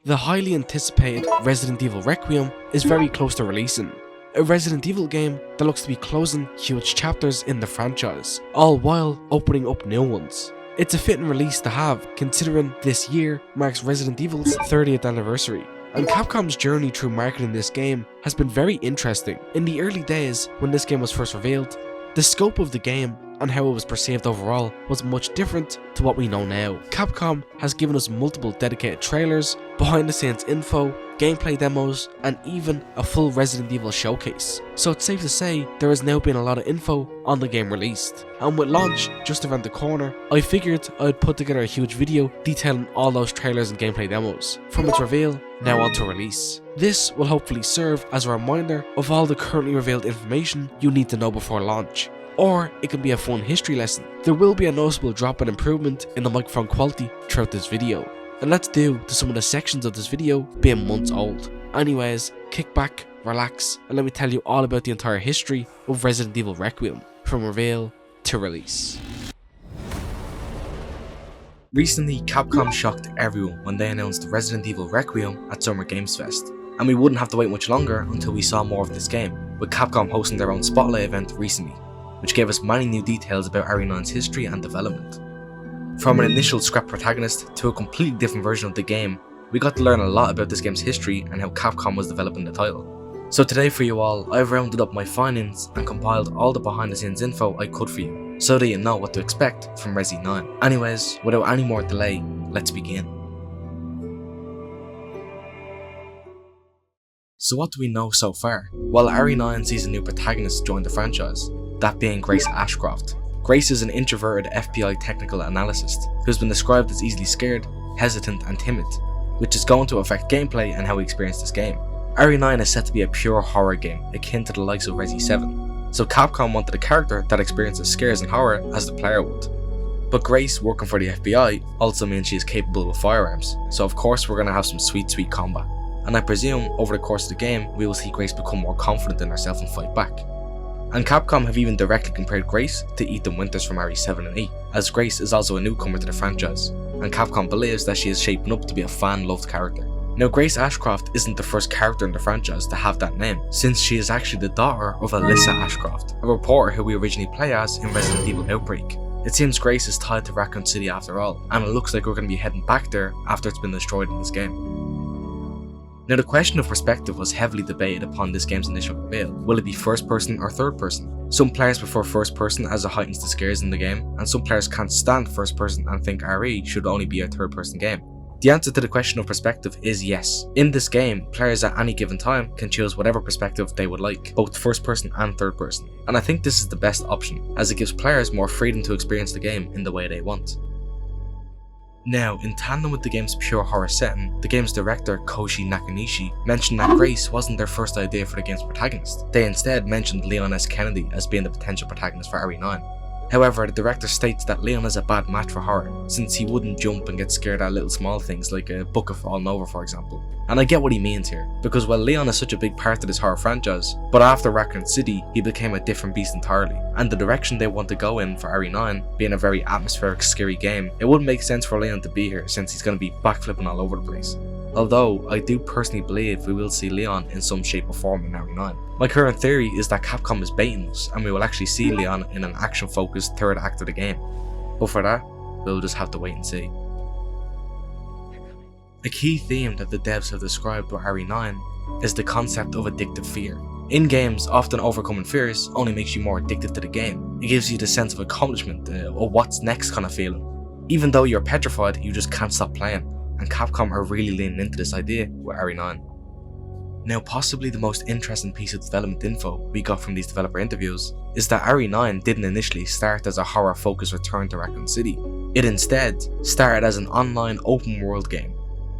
The highly anticipated Resident Evil Requiem is very close to releasing. A Resident Evil game that looks to be closing huge chapters in the franchise, all while opening up new ones. It's a fitting release to have, considering this year marks Resident Evil's 30th anniversary. And Capcom's journey through marketing this game has been very interesting. In the early days, when this game was first revealed, the scope of the game and how it was perceived overall was much different to what we know now. Capcom has given us multiple dedicated trailers, behind the scenes info, gameplay demos, and even a full Resident Evil showcase. So it's safe to say there has now been a lot of info on the game released. And with launch just around the corner, I figured I'd put together a huge video detailing all those trailers and gameplay demos, from its reveal now on to release. This will hopefully serve as a reminder of all the currently revealed information you need to know before launch. Or it can be a fun history lesson. There will be a noticeable drop in improvement in the microphone quality throughout this video, and that's due to some of the sections of this video being months old. Anyways, kick back, relax, and let me tell you all about the entire history of Resident Evil Requiem, from reveal to release. Recently, Capcom shocked everyone when they announced Resident Evil Requiem at Summer Games Fest, and we wouldn't have to wait much longer until we saw more of this game, with Capcom hosting their own spotlight event recently, which gave us many new details about RE9's history and development. From an initial scrap protagonist to a completely different version of the game, we got to learn a lot about this game's history and how Capcom was developing the title. So today for you all, I've rounded up my findings and compiled all the behind the scenes info I could for you, so that you know what to expect from Resi 9. Anyways, without any more delay, let's begin. So what do we know so far? Well, RE9 sees a new protagonist join the franchise, that being Grace Ashcroft. Grace is an introverted FBI technical analyst who's been described as easily scared, hesitant and timid, which is going to affect gameplay and how we experience this game. RE9 is set to be a pure horror game, akin to the likes of Resi 7, so Capcom wanted a character that experiences scares and horror as the player would. But Grace, working for the FBI, also means she is capable with firearms, so of course we're going to have some sweet combat. And I presume over the course of the game, we will see Grace become more confident in herself and fight back. And Capcom have even directly compared Grace to Ethan Winters from RE7 and 8, as Grace is also a newcomer to the franchise, and Capcom believes that she is shaping up to be a fan-loved character. Now, Grace Ashcroft isn't the first character in the franchise to have that name, since she is actually the daughter of Alyssa Ashcroft, a reporter who we originally play as in Resident Evil Outbreak. It seems Grace is tied to Raccoon City after all, and it looks like we're going to be heading back there after it's been destroyed in this game. Now, the question of perspective was heavily debated upon this game's initial reveal. Will it be first person or third person? Some players prefer first person as it heightens the scares in the game, and some players can't stand first person and think RE should only be a third person game. The answer to the question of perspective is yes. In this game, players at any given time can choose whatever perspective they would like, both first person and third person. And I think this is the best option, as it gives players more freedom to experience the game in the way they want. Now, in tandem with the game's pure horror setting, the game's director Koshi Nakanishi mentioned that Grace wasn't their first idea for the game's protagonist. They instead mentioned Leon S. Kennedy as being the potential protagonist for RE9. However, the director states that Leon is a bad match for horror, since he wouldn't jump and get scared at little small things like a bucket falling over, for example. And I get what he means here, because while Leon is such a big part of this horror franchise, but after Raccoon City, he became a different beast entirely, and the direction they want to go in for RE9, being a very atmospheric, scary game, it wouldn't make sense for Leon to be here since he's going to be backflipping all over the place. Although, I do personally believe we will see Leon in some shape or form in RE9. My current theory is that Capcom is baiting us, and we will actually see Leon in an action-focused third act of the game. But for that, we'll just have to wait and see. A key theme that the devs have described with RE9 is the concept of addictive fear. In games, often overcoming fears only makes you more addicted to the game. It gives you the sense of accomplishment, or what's next kind of feeling. Even though you're petrified, you just can't stop playing, and Capcom are really leaning into this idea with RE9. Now, possibly the most interesting piece of development info we got from these developer interviews is that RE9 didn't initially start as a horror-focused return to Raccoon City. It instead started as an online open-world game.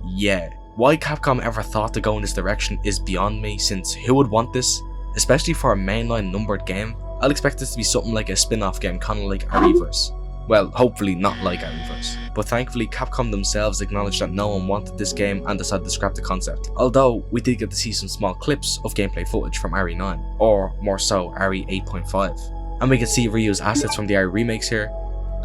Yeah, why Capcom ever thought to go in this direction is beyond me, since who would want this? Especially for a mainline numbered game, I'll expect this to be something like a spin-off game, kinda like ReVerse. Well, hopefully not like ReVerse. But thankfully, Capcom themselves acknowledged that no one wanted this game and decided to scrap the concept. Although, we did get to see some small clips of gameplay footage from RE9, or more so, RE 8.5. And we can see reused assets from the RE remakes here,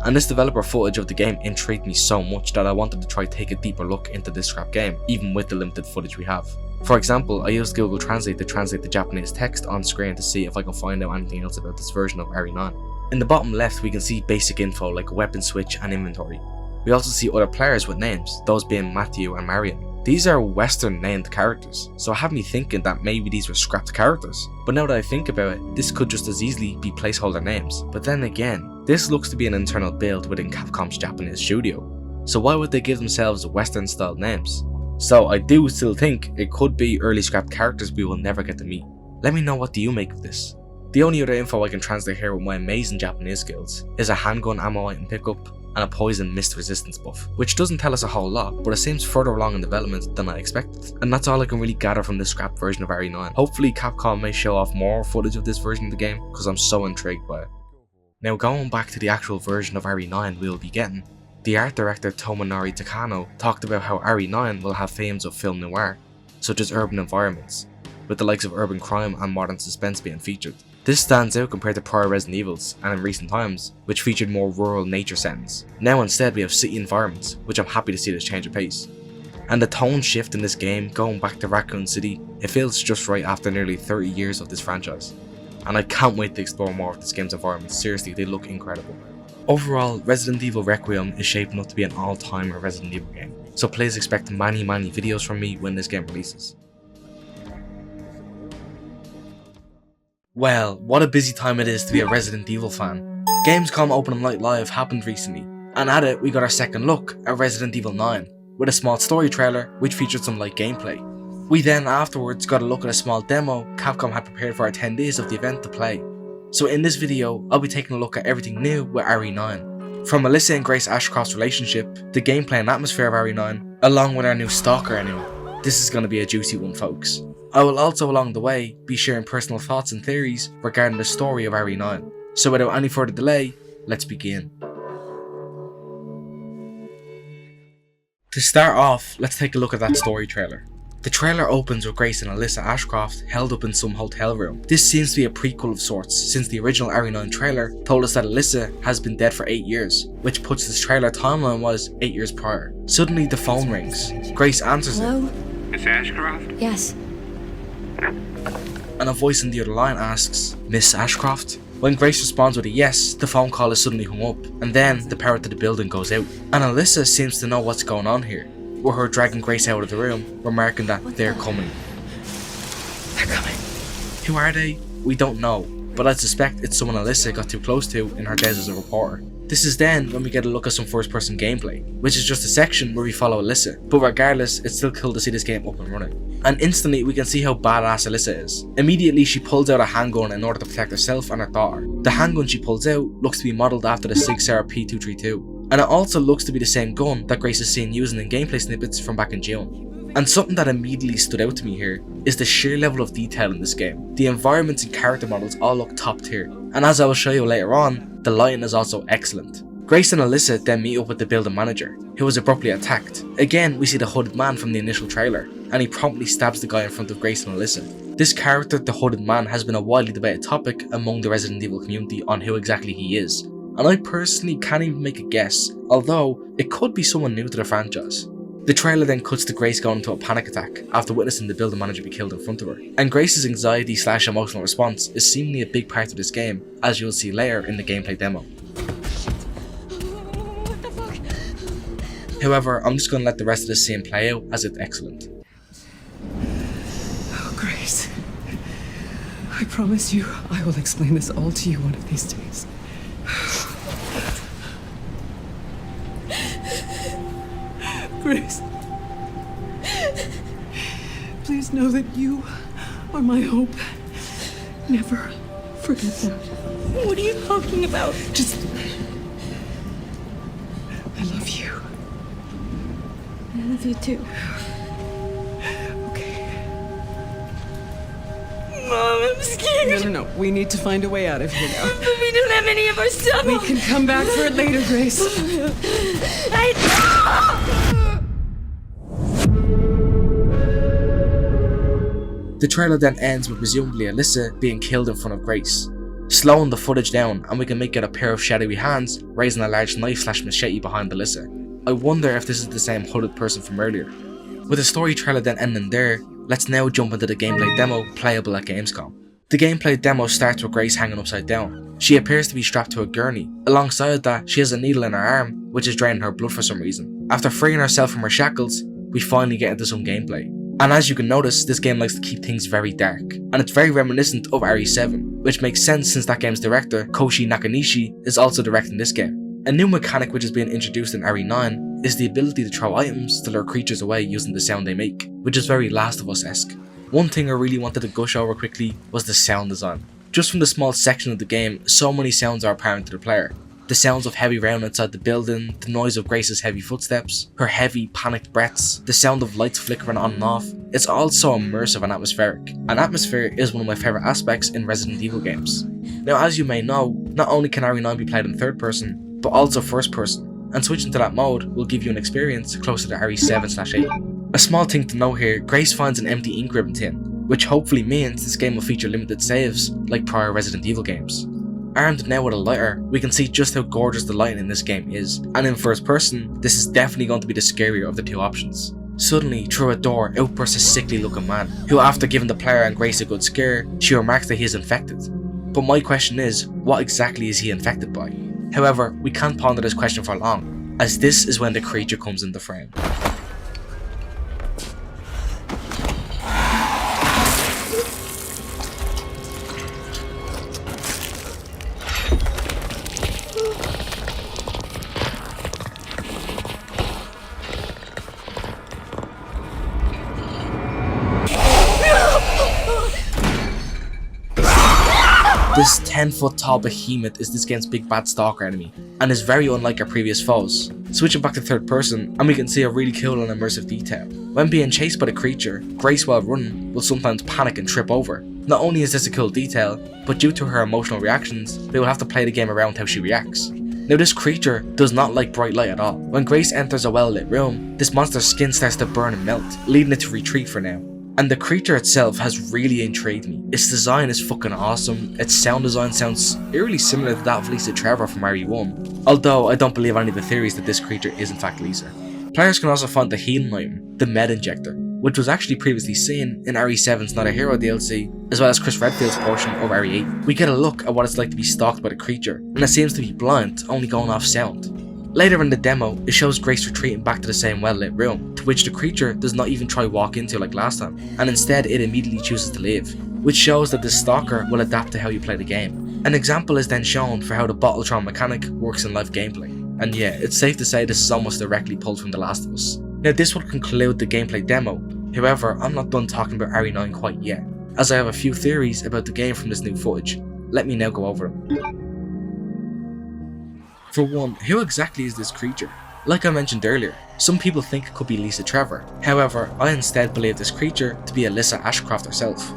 And this developer footage of the game intrigued me so much that I wanted to try take a deeper look into this scrap game, even with the limited footage we have. For example, I used Google Translate to translate the Japanese text on screen to see if I can find out anything else about this version of RE9. In the bottom left we can see basic info like weapon switch and inventory. We also see other players with names, those being Matthew and Marion. These are Western named characters, so it had me thinking that maybe these were scrapped characters. But now that I think about it, this could just as easily be placeholder names. But then again, this looks to be an internal build within Capcom's Japanese studio. So why would they give themselves Western styled names? So I do still think it could be early scrapped characters we will never get to meet. Let me know what do you make of this. The only other info I can translate here with my amazing Japanese skills is a handgun ammo item pickup and a poison mist resistance buff, which doesn't tell us a whole lot, but it seems further along in development than I expected. And that's all I can really gather from this scrap version of RE9. Hopefully Capcom may show off more footage of this version of the game, because I'm so intrigued by it. Now going back to the actual version of RE9 we'll be getting, the art director Tomonori Takano talked about how RE9 will have themes of film noir, such as urban environments, with the likes of urban crime and modern suspense being featured. This stands out compared to prior Resident Evils, and in recent times, which featured more rural nature settings. Now instead we have city environments, which I'm happy to see this change of pace. And the tone shift in this game, going back to Raccoon City, it feels just right after nearly 30 years of this franchise. And I can't wait to explore more of this game's environments, seriously they look incredible. Overall, Resident Evil Requiem is shaping up to be an all-timer Resident Evil game, so please expect many videos from me when this game releases. Well, what a busy time it is to be a Resident Evil fan. Gamescom Open Night Live happened recently, and at it we got our second look at Resident Evil 9, with a small story trailer which featured some light gameplay. We then afterwards got a look at a small demo Capcom had prepared for attendees of the event to play. So in this video, I'll be taking a look at everything new with RE9. From Melissa and Grace Ashcroft's relationship, the gameplay and atmosphere of RE9, along with our new Stalker enemy. This is going to be a juicy one, folks. I will also along the way be sharing personal thoughts and theories regarding the story of RE9. So without any further delay, let's begin. To start off, let's take a look at that story trailer. The trailer opens with Grace and Alyssa Ashcroft held up in some hotel room. This seems to be a prequel of sorts, since the original RE9 trailer told us that Alyssa has been dead for 8 years, which puts this trailer timeline was 8 years prior. Suddenly the phone rings. Grace answers Hello? it. Miss Ashcroft? Yes. And a voice on the other line asks, Miss Ashcroft? When Grace responds with a yes, the phone call is suddenly hung up, and then the power to the building goes out. And Alyssa seems to know what's going on here, with her dragging Grace out of the room, remarking that they're coming. They're coming. Who are they? We don't know, but I suspect it's someone Alyssa got too close to in her days as a reporter. This is then when we get a look at some first person gameplay, which is just a section where we follow Alyssa, but regardless, it's still cool to see this game up and running. And instantly we can see how badass Alyssa is. Immediately she pulls out a handgun in order to protect herself and her daughter. The handgun she pulls out looks to be modelled after the Sig Sauer P232, and it also looks to be the same gun that Grace is seen using in gameplay snippets from back in June. And something that immediately stood out to me here is the sheer level of detail in this game. The environments and character models all look top tier, and as I will show you later on, the lighting is also excellent. Grace and Alyssa then meet up with the building manager, who is abruptly attacked. Again, we see the hooded man from the initial trailer, and he promptly stabs the guy in front of Grace and Alyssa. This character, the hooded man, has been a widely debated topic among the Resident Evil community on who exactly he is, and I personally can't even make a guess, although it could be someone new to the franchise. The trailer then cuts to Grace going into a panic attack after witnessing the building manager be killed in front of her, and Grace's anxiety/emotional response is seemingly a big part of this game, as you'll see later in the gameplay demo. However, I'm just going to let the rest of the scene play out as it's excellent. Oh, Grace. I promise you, I will explain this all to you one of these days. Grace. Please know that you are my hope. Never forget that. What are you talking about? Just... I love you. I love you too. Okay. Mom, I'm scared. No. We need to find a way out of here now. But we don't have any of our stuff. We can come back for it later, Grace. The trailer then ends with presumably Alyssa being killed in front of Grace. slowing the footage down, and we can make out a pair of shadowy hands raising a large knife/machete behind Alyssa. I wonder if this is the same hooded person from earlier. With the story trailer then ending there, let's now jump into the gameplay demo playable at Gamescom. The gameplay demo starts with Grace hanging upside down. She appears to be strapped to a gurney. Alongside that, she has a needle in her arm, which is draining her blood for some reason. After freeing herself from her shackles, we finally get into some gameplay. And as you can notice, this game likes to keep things very dark, and it's very reminiscent of RE7, which makes sense since that game's director, Koshi Nakanishi, is also directing this game. A new mechanic which is being introduced in RE9 is the ability to throw items to lure creatures away using the sound they make, which is very Last of Us-esque. One thing I really wanted to gush over quickly was the sound design. Just from the small section of the game, so many sounds are apparent to the player. The sounds of heavy rain outside the building, the noise of Grace's heavy footsteps, her heavy, panicked breaths, the sound of lights flickering on and off. It's all so immersive and atmospheric, and atmosphere is one of my favourite aspects in Resident Evil games. Now, as you may know, not only can RE9 be played in third person, but also first person, and switching to that mode will give you an experience closer to RE7/8. A small thing to note here, Grace finds an empty ink ribbon tin, which hopefully means this game will feature limited saves like prior Resident Evil games. Armed now with a lighter, we can see just how gorgeous the lighting in this game is, and in first person, this is definitely going to be the scarier of the two options. Suddenly, through a door, out bursts a sickly looking man, who after giving the player and Grace a good scare, she remarks that he is infected. But my question is, what exactly is he infected by? However, we can't ponder this question for long, as this is when the creature comes into frame. This 10-foot tall behemoth is this game's big bad stalker enemy, and is very unlike our previous foes. Switching back to third person, and we can see a really cool and immersive detail. When being chased by the creature, Grace while running will sometimes panic and trip over. Not only is this a cool detail, but due to her emotional reactions, we will have to play the game around how she reacts. Now this creature does not like bright light at all. When Grace enters a well lit room, this monster's skin starts to burn and melt, leading it to retreat for now. And the creature itself has really intrigued me. Its design is fucking awesome, its sound design sounds eerily similar to that of Lisa Trevor from RE1, although I don't believe any of the theories that this creature is in fact Lisa. Players can also find the healing item, the med injector, which was actually previously seen in RE7's Not a Hero DLC, as well as Chris Redfield's portion of RE8. We get a look at what it's like to be stalked by the creature, and it seems to be blind, only going off sound. Later in the demo, it shows Grace retreating back to the same well-lit room, to which the creature does not even try walk into like last time, and instead it immediately chooses to leave, which shows that the stalker will adapt to how you play the game. An example is then shown for how the bottle throw mechanic works in live gameplay, and yeah, it's safe to say this is almost directly pulled from The Last of Us. Now this will conclude the gameplay demo, however I'm not done talking about RE9 quite yet, as I have a few theories about the game from this new footage. Let me now go over them. For one, who exactly is this creature? Like I mentioned earlier, some people think it could be Lisa Trevor, however I instead believe this creature to be Alyssa Ashcroft herself.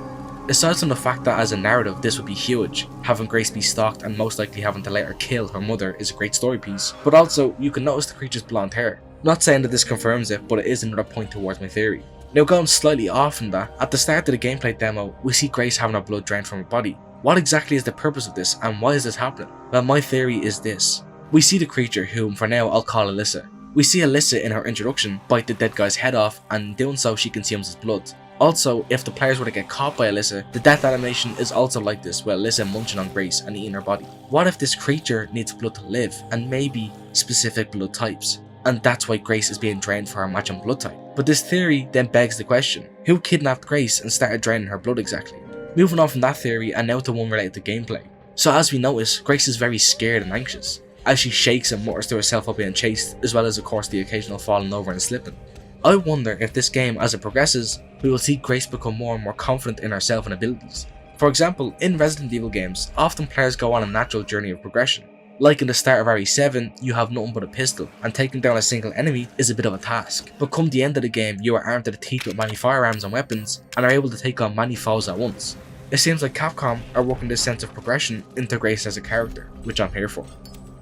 Aside from the fact that as a narrative this would be huge, having Grace be stalked and most likely having to later kill her mother is a great story piece, but also you can notice the creature's blonde hair. Not saying that this confirms it, but it is another point towards my theory. Now going slightly off from that, at the start of the gameplay demo we see Grace having her blood drained from her body. What exactly is the purpose of this and why is this happening? Well, my theory is this. We see the creature, whom for now I'll call Alyssa. We see Alyssa in her introduction bite the dead guy's head off, and in doing so she consumes his blood. Also, if the players were to get caught by Alyssa, the death animation is also like this, with Alyssa munching on Grace and eating her body. What if this creature needs blood to live, and maybe specific blood types? And that's why Grace is being drained for her matching blood type. But this theory then begs the question, who kidnapped Grace and started draining her blood exactly? Moving on from that theory and now to one related to gameplay. So as we notice, Grace is very scared and anxious, as she shakes and mutters to herself while being chased, as well as of course the occasional falling over and slipping. I wonder if this game, as it progresses, we will see Grace become more and more confident in herself and abilities. For example, in Resident Evil games, often players go on a natural journey of progression. Like in the start of RE7, you have nothing but a pistol, and taking down a single enemy is a bit of a task. But come the end of the game, you are armed to the teeth with many firearms and weapons, and are able to take on many foes at once. It seems like Capcom are working this sense of progression into Grace as a character, which I'm here for.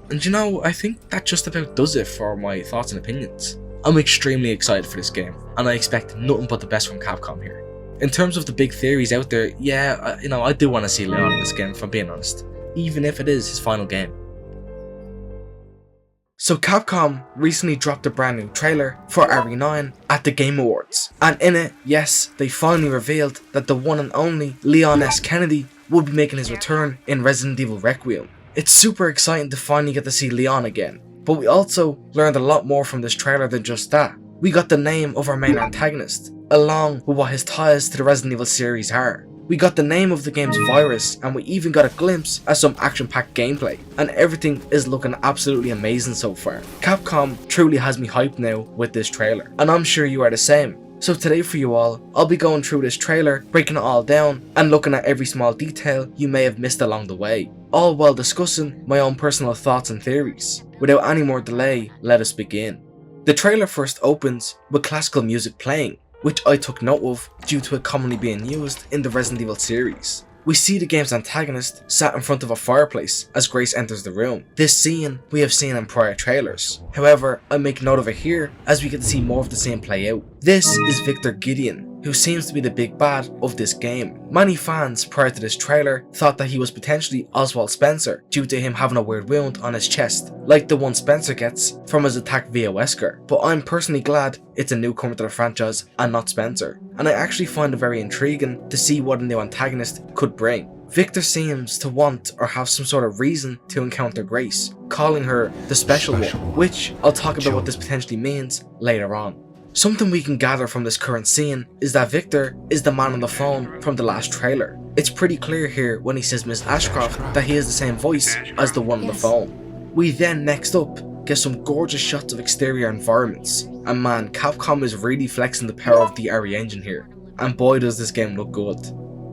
And you know, I think that just about does it for my thoughts and opinions. I'm extremely excited for this game, and I expect nothing but the best from Capcom here. In terms of the big theories out there, yeah, I do want to see Leon in this game, if I'm being honest. even if it is his final game. So Capcom recently dropped a brand new trailer for RE9 at the Game Awards, and in it, yes, they finally revealed that the one and only Leon S. Kennedy will be making his return in Resident Evil Requiem. It's super exciting to finally get to see Leon again, but we also learned a lot more from this trailer than just that. We got the name of our main antagonist, along with what his ties to the Resident Evil series are. We got the name of the game's virus, and we even got a glimpse at some action-packed gameplay, and everything is looking absolutely amazing so far. Capcom truly has me hyped now with this trailer, and I'm sure you are the same. So today for you all, I'll be going through this trailer, breaking it all down, and looking at every small detail you may have missed along the way, all while discussing my own personal thoughts and theories. Without any more delay, let us begin. The trailer first opens with classical music playing, which I took note of due to it commonly being used in the Resident Evil series. We see the game's antagonist sat in front of a fireplace as Grace enters the room. This scene we have seen in prior trailers. However, I make note of it here as we get to see more of the scene play out. This is Victor Gideon, who seems to be the big bad of this game. Many fans prior to this trailer thought that he was potentially Oswald Spencer due to him having a weird wound on his chest, like the one Spencer gets from his attack via Wesker. But I'm personally glad it's a newcomer to the franchise and not Spencer, and I actually find it very intriguing to see what a new antagonist could bring. Victor seems to want or have some sort of reason to encounter Grace, calling her the Special One, which I'll talk about what this potentially means later on. Something we can gather from this current scene is that Victor is the man on the phone from the last trailer. It's pretty clear here when he says Miss Ashcroft that he has the same voice as the one on the phone. We then next up get some gorgeous shots of exterior environments, and man, Capcom is really flexing the power of the RE engine here, and boy does this game look good.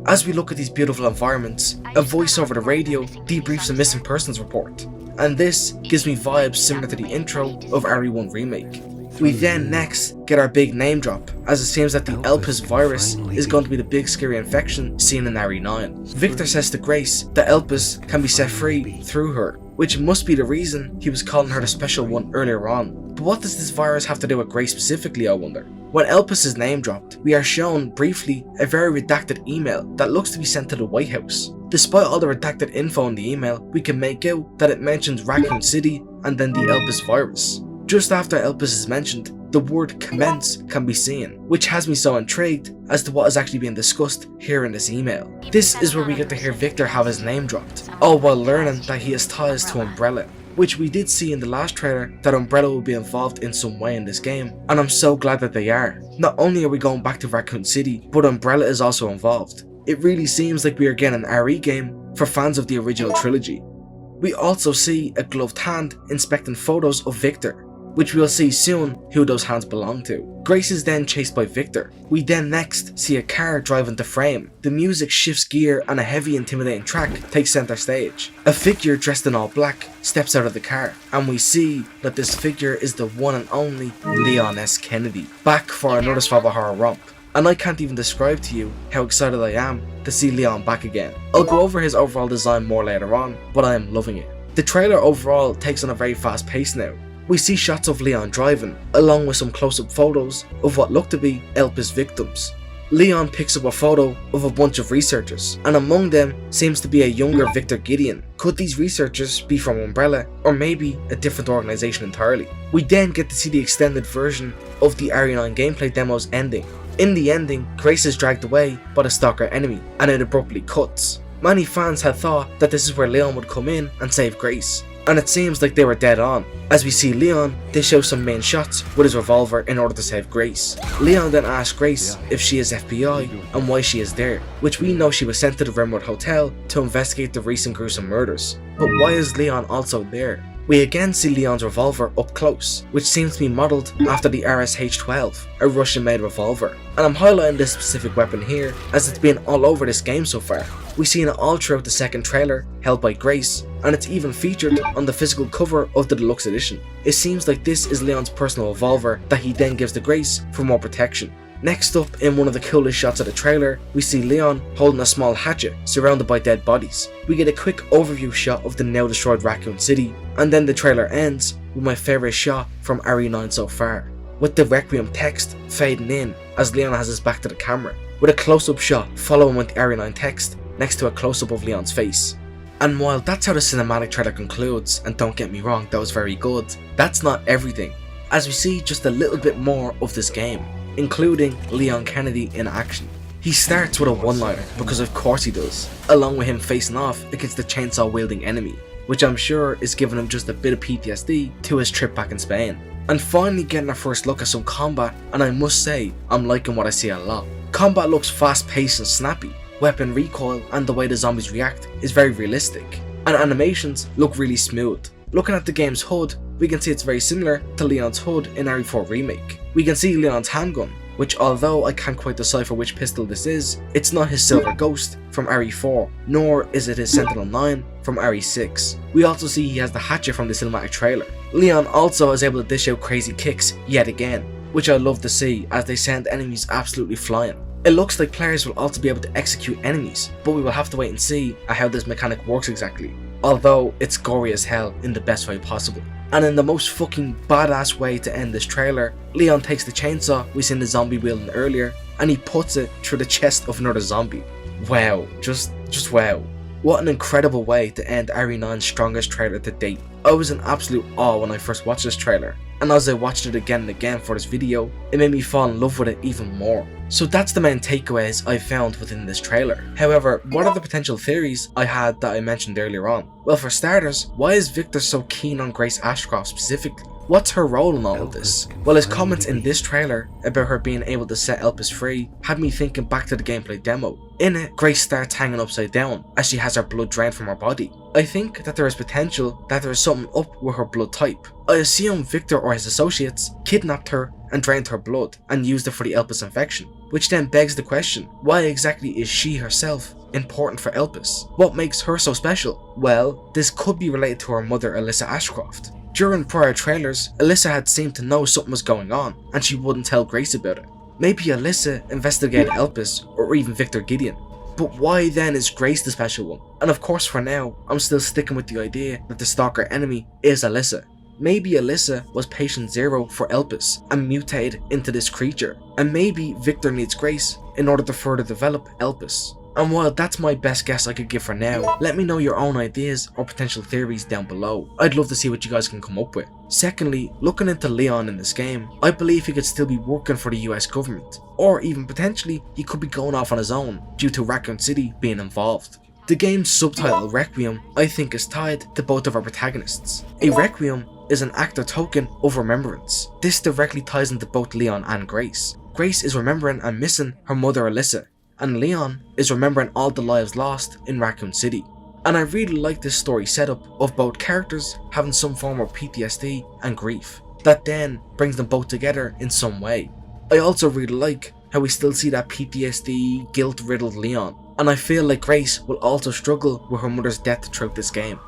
As we look at these beautiful environments, a voice over the radio debriefs a missing persons report, and this gives me vibes similar to the intro of RE1 Remake. We then next get our big name drop, as it seems that the Elpis virus is going to be the big scary infection seen in RE9. Victor says to Grace that Elpis can be set free through her, which must be the reason he was calling her the Special One earlier on. But what does this virus have to do with Grace specifically, I wonder? When Elpis is name dropped, we are shown briefly a very redacted email that looks to be sent to the White House. Despite all the redacted info in the email, we can make out that it mentions Raccoon City and then the Elpis virus. Just after Elpis is mentioned, the word commence can be seen, which has me so intrigued as to what is actually being discussed here in this email. This is where we get to hear Victor have his name dropped, all while learning that he has ties to Umbrella, which we did see in the last trailer that Umbrella will be involved in some way in this game, and I'm so glad that they are. Not only are we going back to Raccoon City, but Umbrella is also involved. It really seems like we are getting an RE game for fans of the original trilogy. We also see a gloved hand inspecting photos of Victor, which we'll see soon who those hands belong to. Grace is then chased by Victor. We then next see a car drive into frame. The music shifts gear and a heavy intimidating track takes center stage. A figure dressed in all black steps out of the car, and we see that this figure is the one and only Leon S. Kennedy, back for another survival horror romp. And I can't even describe to you how excited I am to see Leon back again. I'll go over his overall design more later on, but I am loving it. The trailer overall takes on a very fast pace now. We see shots of Leon driving, along with some close-up photos of what look to be Elpis victims. Leon picks up a photo of a bunch of researchers, and among them seems to be a younger Victor Gideon. Could these researchers be from Umbrella, or maybe a different organisation entirely? We then get to see the extended version of the RE9 gameplay demo's ending. In the ending, Grace is dragged away by the stalker enemy, and it abruptly cuts. Many fans had thought that this is where Leon would come in and save Grace, and it seems like they were dead on. As we see Leon, they show some main shots with his revolver in order to save Grace. Leon then asks Grace if she is FBI and why she is there, which we know she was sent to the Rimwood Hotel to investigate the recent gruesome murders. But why is Leon also there? We again see Leon's revolver up close, which seems to be modelled after the RSH-12, a Russian-made revolver. And I'm highlighting this specific weapon here as it's been all over this game so far. We've seen it all throughout the second trailer, held by Grace, and it's even featured on the physical cover of the deluxe edition. It seems like this is Leon's personal revolver that he then gives to Grace for more protection. Next up, in one of the coolest shots of the trailer, we see Leon holding a small hatchet surrounded by dead bodies. We get a quick overview shot of the now destroyed Raccoon City, and then the trailer ends with my favourite shot from RE9 so far, with the Requiem text fading in as Leon has his back to the camera, with a close-up shot following with the RE9 text next to a close-up of Leon's face. And while that's how the cinematic trailer concludes, and don't get me wrong, that was very good, that's not everything, as we see just a little bit more of this game, including Leon Kennedy in action. He starts with a one-liner, because of course he does, along with him facing off against the chainsaw-wielding enemy, which I'm sure is giving him just a bit of PTSD to his trip back in Spain. And finally getting our first look at some combat, and I must say, I'm liking what I see a lot. Combat looks fast-paced and snappy, weapon recoil and the way the zombies react is very realistic, and animations look really smooth. Looking at the game's HUD, we can see it's very similar to Leon's HUD in RE4 Remake. We can see Leon's handgun, which although I can't quite decipher which pistol this is, it's not his Silver Ghost from RE4, nor is it his Sentinel 9 from RE6. We also see he has the hatchet from the cinematic trailer. Leon also is able to dish out crazy kicks yet again, which I love to see as they send enemies absolutely flying. It looks like players will also be able to execute enemies, but we will have to wait and see how this mechanic works exactly, although it's gory as hell in the best way possible. And in the most fucking badass way to end this trailer, Leon takes the chainsaw we seen the zombie wielding earlier and he puts it through the chest of another zombie. Wow, just wow. What an incredible way to end RE9's strongest trailer to date. I was in absolute awe when I first watched this trailer, and as I watched it again and again for this video, it made me fall in love with it even more. So that's the main takeaways I found within this trailer. However, what are the potential theories I had that I mentioned earlier on? Well, for starters, why is Victor so keen on Grace Ashcroft specifically? What's her role in all of this? Well, his comments in this trailer about her being able to set Elpis free had me thinking back to the gameplay demo. In it, Grace starts hanging upside down as she has her blood drained from her body. I think that there is potential that there is something up with her blood type. I assume Victor or his associates kidnapped her and drained her blood and used it for the Elpis infection, which then begs the question, why exactly is she herself important for Elpis? What makes her so special? Well, this could be related to her mother Alyssa Ashcroft. During prior trailers, Alyssa had seemed to know something was going on and she wouldn't tell Grace about it. Maybe Alyssa investigated Elpis or even Victor Gideon. But why then is Grace the special one? And of course for now, I'm still sticking with the idea that the stalker enemy is Alyssa. Maybe Alyssa was patient zero for Elpis and mutated into this creature. And maybe Victor needs Grace in order to further develop Elpis. And while that's my best guess I could give for now, let me know your own ideas or potential theories down below. I'd love to see what you guys can come up with. Secondly, looking into Leon in this game, I believe he could still be working for the US government, or even potentially he could be going off on his own due to Raccoon City being involved. The game's subtitle Requiem I think is tied to both of our protagonists. A Requiem is an act or token of remembrance. This directly ties into both Leon and Grace. Grace is remembering and missing her mother Alyssa, and Leon is remembering all the lives lost in Raccoon City. And I really like this story setup of both characters having some form of PTSD and grief, that then brings them both together in some way. I also really like how we still see that PTSD, guilt-riddled Leon, and I feel like Grace will also struggle with her mother's death throughout this game.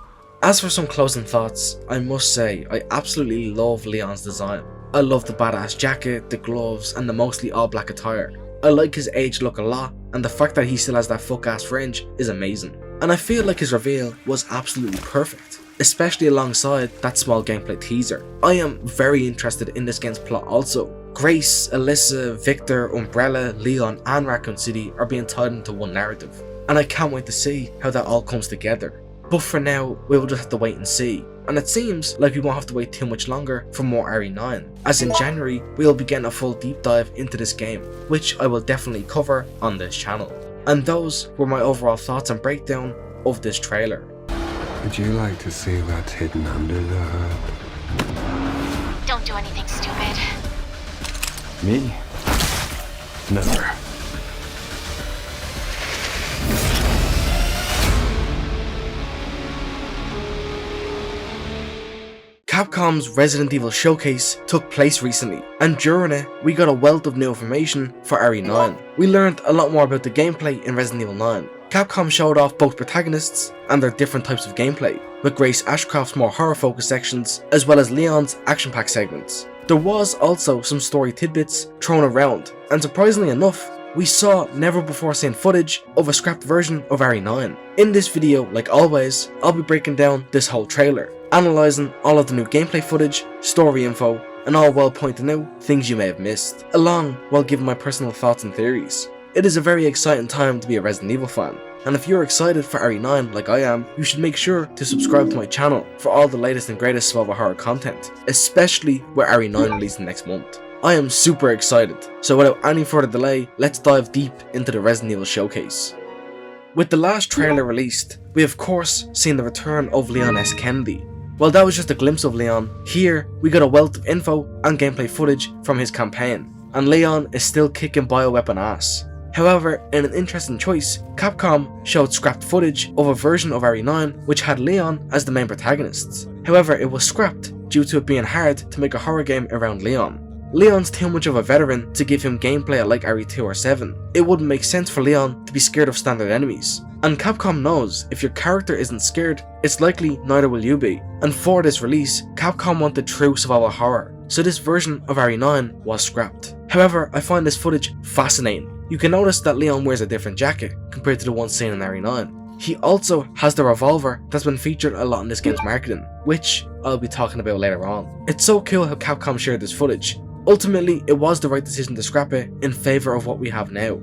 As for some closing thoughts, I must say I absolutely love Leon's design. I love the badass jacket, the gloves, and the mostly all black attire. I like his age look a lot, and the fact that he still has that fuck ass fringe is amazing. And I feel like his reveal was absolutely perfect, especially alongside that small gameplay teaser. I am very interested in this game's plot also. Grace, Alyssa, Victor, Umbrella, Leon and Raccoon City are being tied into one narrative, and I can't wait to see how that all comes together. But for now, we will just have to wait and see. And it seems like we won't have to wait too much longer for more RE9, as in January we will be getting a full deep dive into this game, which I will definitely cover on this channel. And those were my overall thoughts and breakdown of this trailer. Would you like to see what's hidden under the hood? Don't do anything stupid. Me? Never. Capcom's Resident Evil showcase took place recently, and during it, we got a wealth of new information for RE9. We learned a lot more about the gameplay in Resident Evil 9. Capcom showed off both protagonists and their different types of gameplay, with Grace Ashcroft's more horror-focused sections, as well as Leon's action-packed segments. There was also some story tidbits thrown around, and surprisingly enough, we saw never-before-seen footage of a scrapped version of RE9. In this video, like always, I'll be breaking down this whole trailer, analysing all of the new gameplay footage, story info, and all while pointing out things you may have missed, along while giving my personal thoughts and theories. It is a very exciting time to be a Resident Evil fan, And if you're excited for RE9 like I am, you should make sure to subscribe to my channel for all the latest and greatest survival horror content, especially with RE9 releasing next month. I am super excited, so without any further delay, let's dive deep into the Resident Evil showcase. With the last trailer released, we of course seen the return of Leon S. Kennedy. While that was just a glimpse of Leon, here we got a wealth of info and gameplay footage from his campaign, and Leon is still kicking bioweapon ass. However, in an interesting choice, Capcom showed scrapped footage of a version of RE9 which had Leon as the main protagonist. However, it was scrapped due to it being hard to make a horror game around Leon. Leon's too much of a veteran to give him gameplay like RE2 or 7. It wouldn't make sense for Leon to be scared of standard enemies. And Capcom knows if your character isn't scared, it's likely neither will you be. And for this release, Capcom wanted true survival horror, so this version of RE9 was scrapped. However, I find this footage fascinating. You can notice that Leon wears a different jacket compared to the one seen in RE9. He also has the revolver that's been featured a lot in this game's marketing, which I'll be talking about later on. It's so cool how Capcom shared this footage. Ultimately, it was the right decision to scrap it in favour of what we have now.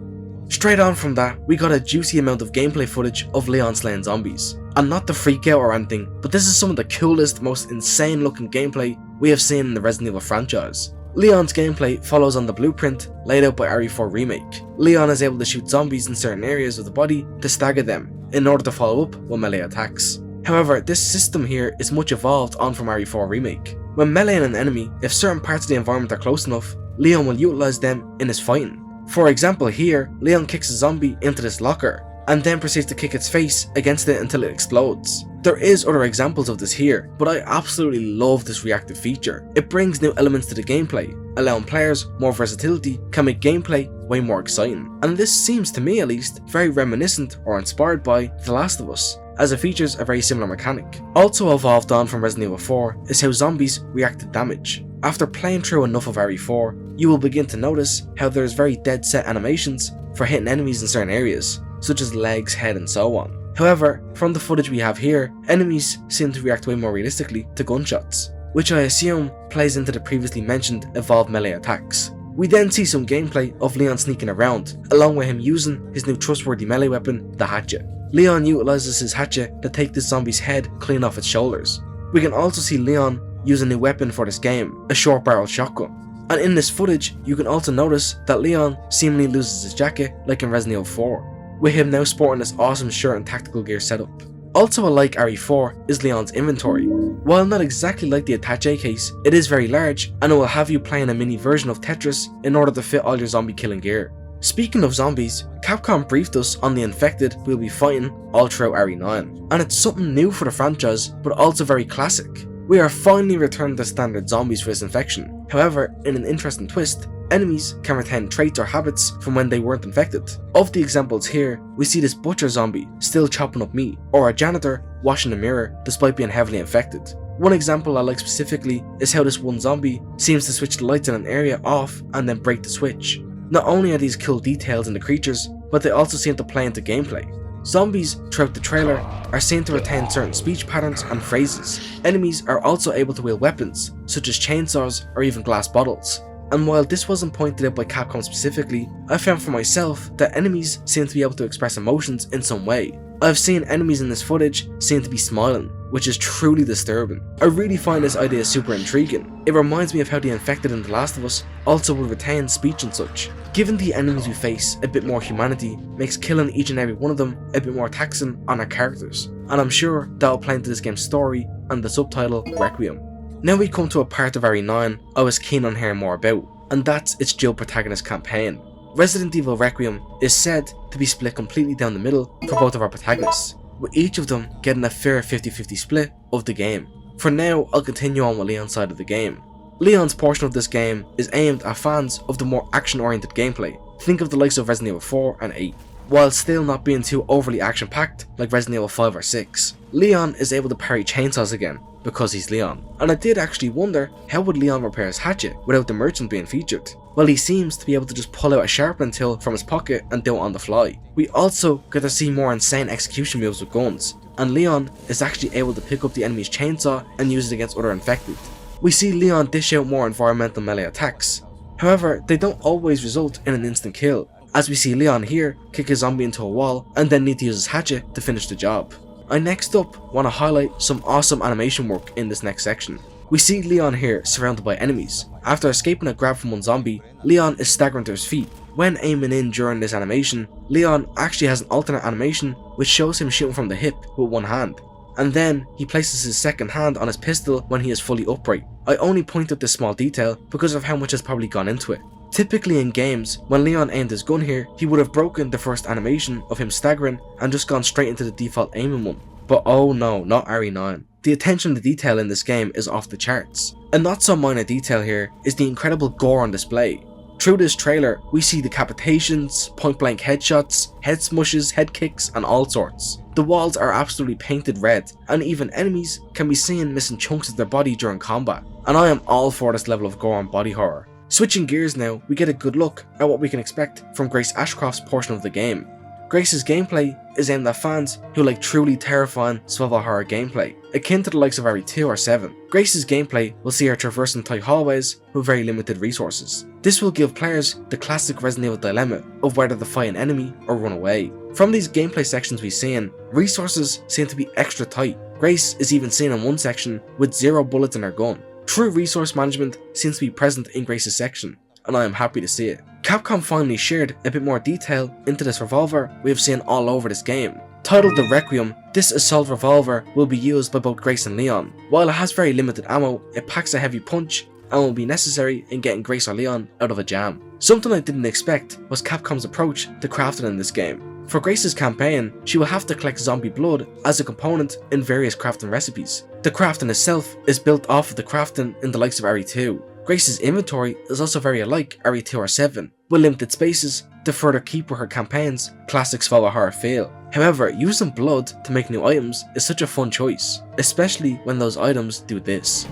Straight on from that, we got a juicy amount of gameplay footage of Leon slaying zombies. And not to freak out or anything, but this is some of the coolest, most insane looking gameplay we have seen in the Resident Evil franchise. Leon's gameplay follows on the blueprint laid out by RE4 Remake. Leon is able to shoot zombies in certain areas of the body to stagger them, in order to follow up with melee attacks. However, this system here is much evolved on from RE4 Remake. When meleeing an enemy, if certain parts of the environment are close enough, Leon will utilise them in his fighting. For example here, Leon kicks a zombie into this locker, and then proceeds to kick its face against it until it explodes. There is other examples of this here, but I absolutely love this reactive feature. It brings new elements to the gameplay, allowing players more versatility can make gameplay way more exciting. And this seems to me at least very reminiscent or inspired by The Last of Us, as it features a very similar mechanic. Also evolved on from Resident Evil 4 is how zombies react to damage. After playing through enough of RE4, you will begin to notice how there is very dead set animations for hitting enemies in certain areas, such as legs, head and so on. However, from the footage we have here, enemies seem to react way more realistically to gunshots, which I assume plays into the previously mentioned evolved melee attacks. We then see some gameplay of Leon sneaking around, along with him using his new trustworthy melee weapon, the hatchet. Leon utilises his hatchet to take this zombie's head clean off its shoulders. We can also see Leon use a new weapon for this game, a short barrel shotgun. And in this footage, you can also notice that Leon seemingly loses his jacket like in Resident Evil 4, with him now sporting this awesome shirt and tactical gear setup. Also alike RE4 is Leon's inventory. While not exactly like the attaché case, it is very large and it will have you playing a mini version of Tetris in order to fit all your zombie killing gear. Speaking of zombies, Capcom briefed us on the infected we'll be fighting all throughout RE9, and it's something new for the franchise but also very classic. We are finally returning to standard zombies for this infection. However, in an interesting twist, enemies can retain traits or habits from when they weren't infected. Of the examples here, we see this butcher zombie still chopping up meat, or a janitor washing a mirror despite being heavily infected. One example I like specifically is how this one zombie seems to switch the lights in an area off and then break the switch. Not only are these cool details in the creatures, but they also seem to play into gameplay. Zombies throughout the trailer are seen to retain certain speech patterns and phrases. Enemies are also able to wield weapons, such as chainsaws or even glass bottles. And while this wasn't pointed out by Capcom specifically, I found for myself that enemies seem to be able to express emotions in some way. I've seen enemies in this footage seem to be smiling, which is truly disturbing. I really find this idea super intriguing. It reminds me of how the infected in The Last of Us also will retain speech and such. Giving the enemies we face a bit more humanity makes killing each and every one of them a bit more taxing on our characters, and I'm sure that will play into this game's story and the subtitle Requiem. Now we come to a part of RE9 I was keen on hearing more about, and that's its dual protagonist campaign. Resident Evil Requiem is said to be split completely down the middle for both of our protagonists, with each of them getting a fair 50-50 split of the game. For now, I'll continue on with Leon's side of the game. Leon's portion of this game is aimed at fans of the more action-oriented gameplay. Think of the likes of Resident Evil 4 and 8, while still not being too overly action-packed like Resident Evil 5 or 6. Leon is able to parry chainsaws again, because he's Leon. And I did actually wonder, how would Leon repair his hatchet without the merchant being featured? Well, he seems to be able to just pull out a sharpening tool from his pocket and do it on the fly. We also get to see more insane execution moves with guns, and Leon is actually able to pick up the enemy's chainsaw and use it against other infected. We see Leon dish out more environmental melee attacks. However, they don't always result in an instant kill, as we see Leon here kick a zombie into a wall and then need to use his hatchet to finish the job. I next up want to highlight some awesome animation work in this next section. We see Leon here surrounded by enemies. After escaping a grab from one zombie, Leon is staggering to his feet. When aiming in during this animation, Leon actually has an alternate animation which shows him shooting from the hip with one hand, and then he places his second hand on his pistol when he is fully upright. I only point out this small detail because of how much has probably gone into it. Typically in games, when Leon aimed his gun here, he would have broken the first animation of him staggering and just gone straight into the default aiming one. But oh no, not RE9. The attention to detail in this game is off the charts. A not so minor detail here is the incredible gore on display. Through this trailer, we see decapitations, point blank headshots, head smushes, head kicks, and all sorts. The walls are absolutely painted red, and even enemies can be seen missing chunks of their body during combat. And I am all for this level of gore and body horror. Switching gears now, we get a good look at what we can expect from Grace Ashcroft's portion of the game. Grace's gameplay is aimed at fans who like truly terrifying survival horror gameplay, akin to the likes of RE2 or 7. Grace's gameplay will see her traversing tight hallways with very limited resources. This will give players the classic Resident Evil dilemma of whether to fight an enemy or run away. From these gameplay sections we've seen, resources seem to be extra tight. Grace is even seen in one section with 0 bullets in her gun. True resource management seems to be present in Grace's section, and I am happy to see it. Capcom finally shared a bit more detail into this revolver we have seen all over this game. Titled the Requiem, this assault revolver will be used by both Grace and Leon. While it has very limited ammo, it packs a heavy punch and will be necessary in getting Grace or Leon out of a jam. Something I didn't expect was Capcom's approach to crafting in this game. For Grace's campaign, she will have to collect zombie blood as a component in various crafting recipes. The crafting itself is built off of the crafting in the likes of RE2. Grace's inventory is also very alike RE2 or 7, with limited spaces to further keep with her campaign's classic survival horror feel. However, using blood to make new items is such a fun choice, especially when those items do this.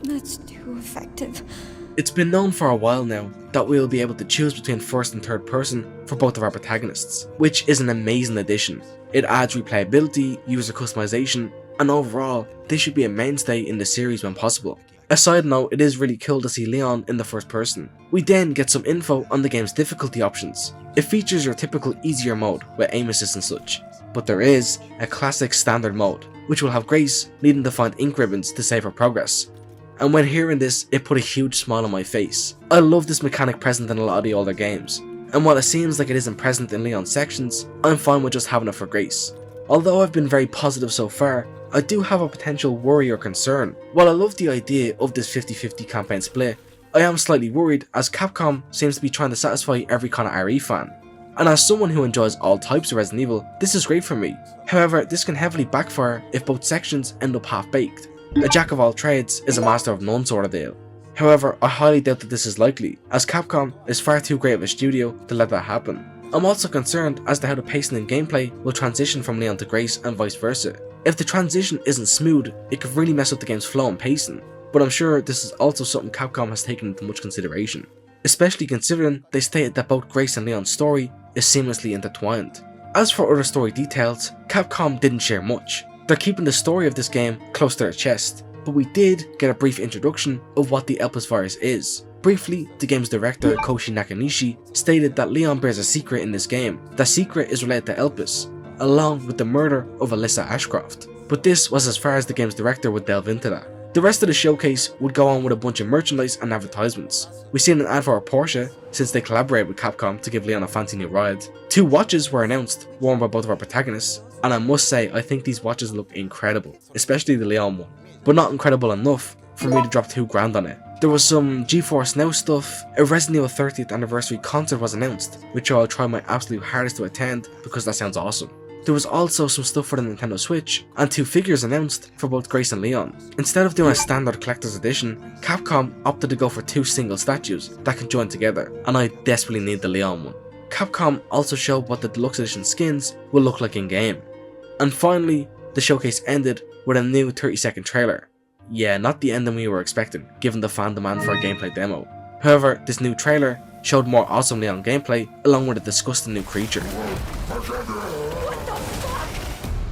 That's too effective. It's been known for a while now that we will be able to choose between first and third person for both of our protagonists, which is an amazing addition. It adds replayability, user customization, and overall, this should be a mainstay in the series when possible. A side note, it is really cool to see Leon in the first person. We then get some info on the game's difficulty options. It features your typical easier mode with aim assist and such, but there is a classic standard mode, which will have Grace needing to find ink ribbons to save her progress. And when hearing this, it put a huge smile on my face. I love this mechanic present in a lot of the older games, and while it seems like it isn't present in Leon's sections, I'm fine with just having it for Grace. Although I've been very positive so far, I do have a potential worry or concern. While I love the idea of this 50-50 campaign split, I am slightly worried as Capcom seems to be trying to satisfy every kind of RE fan. And as someone who enjoys all types of Resident Evil, this is great for me. However, this can heavily backfire if both sections end up half-baked. A jack of all trades is a master of none sort of deal. However, I highly doubt that this is likely, as Capcom is far too great of a studio to let that happen. I'm also concerned as to how the pacing and gameplay will transition from Leon to Grace and vice versa. If the transition isn't smooth, it could really mess up the game's flow and pacing, but I'm sure this is also something Capcom has taken into much consideration, especially considering they stated that both Grace and Leon's story is seamlessly intertwined. As for other story details, Capcom didn't share much. They're keeping the story of this game close to their chest, but we did get a brief introduction of what the Elpis virus is. Briefly, the game's director Koshi Nakanishi stated that Leon bears a secret in this game. That secret is related to Elpis, along with the murder of Alyssa Ashcroft. But this was as far as the game's director would delve into that. The rest of the showcase would go on with a bunch of merchandise and advertisements. We've seen an ad for a Porsche since they collaborated with Capcom to give Leon a fancy new ride. 2 watches were announced, worn by both of our protagonists, and I must say I think these watches look incredible, especially the Leon one, but not incredible enough for me to drop $2 on it. There was some GeForce Now stuff, a Resident Evil 30th anniversary concert was announced, which I'll try my absolute hardest to attend because that sounds awesome. There was also some stuff for the Nintendo Switch, and 2 figures announced for both Grace and Leon. Instead of doing a standard collector's edition, Capcom opted to go for 2 single statues that can join together, and I desperately need the Leon one. Capcom also showed what the deluxe edition skins will look like in game. And finally, the showcase ended with a new 30-second trailer. Yeah, not the ending we were expecting, given the fan demand for a gameplay demo. However, this new trailer showed more awesome Leon gameplay, along with a disgusting new creature.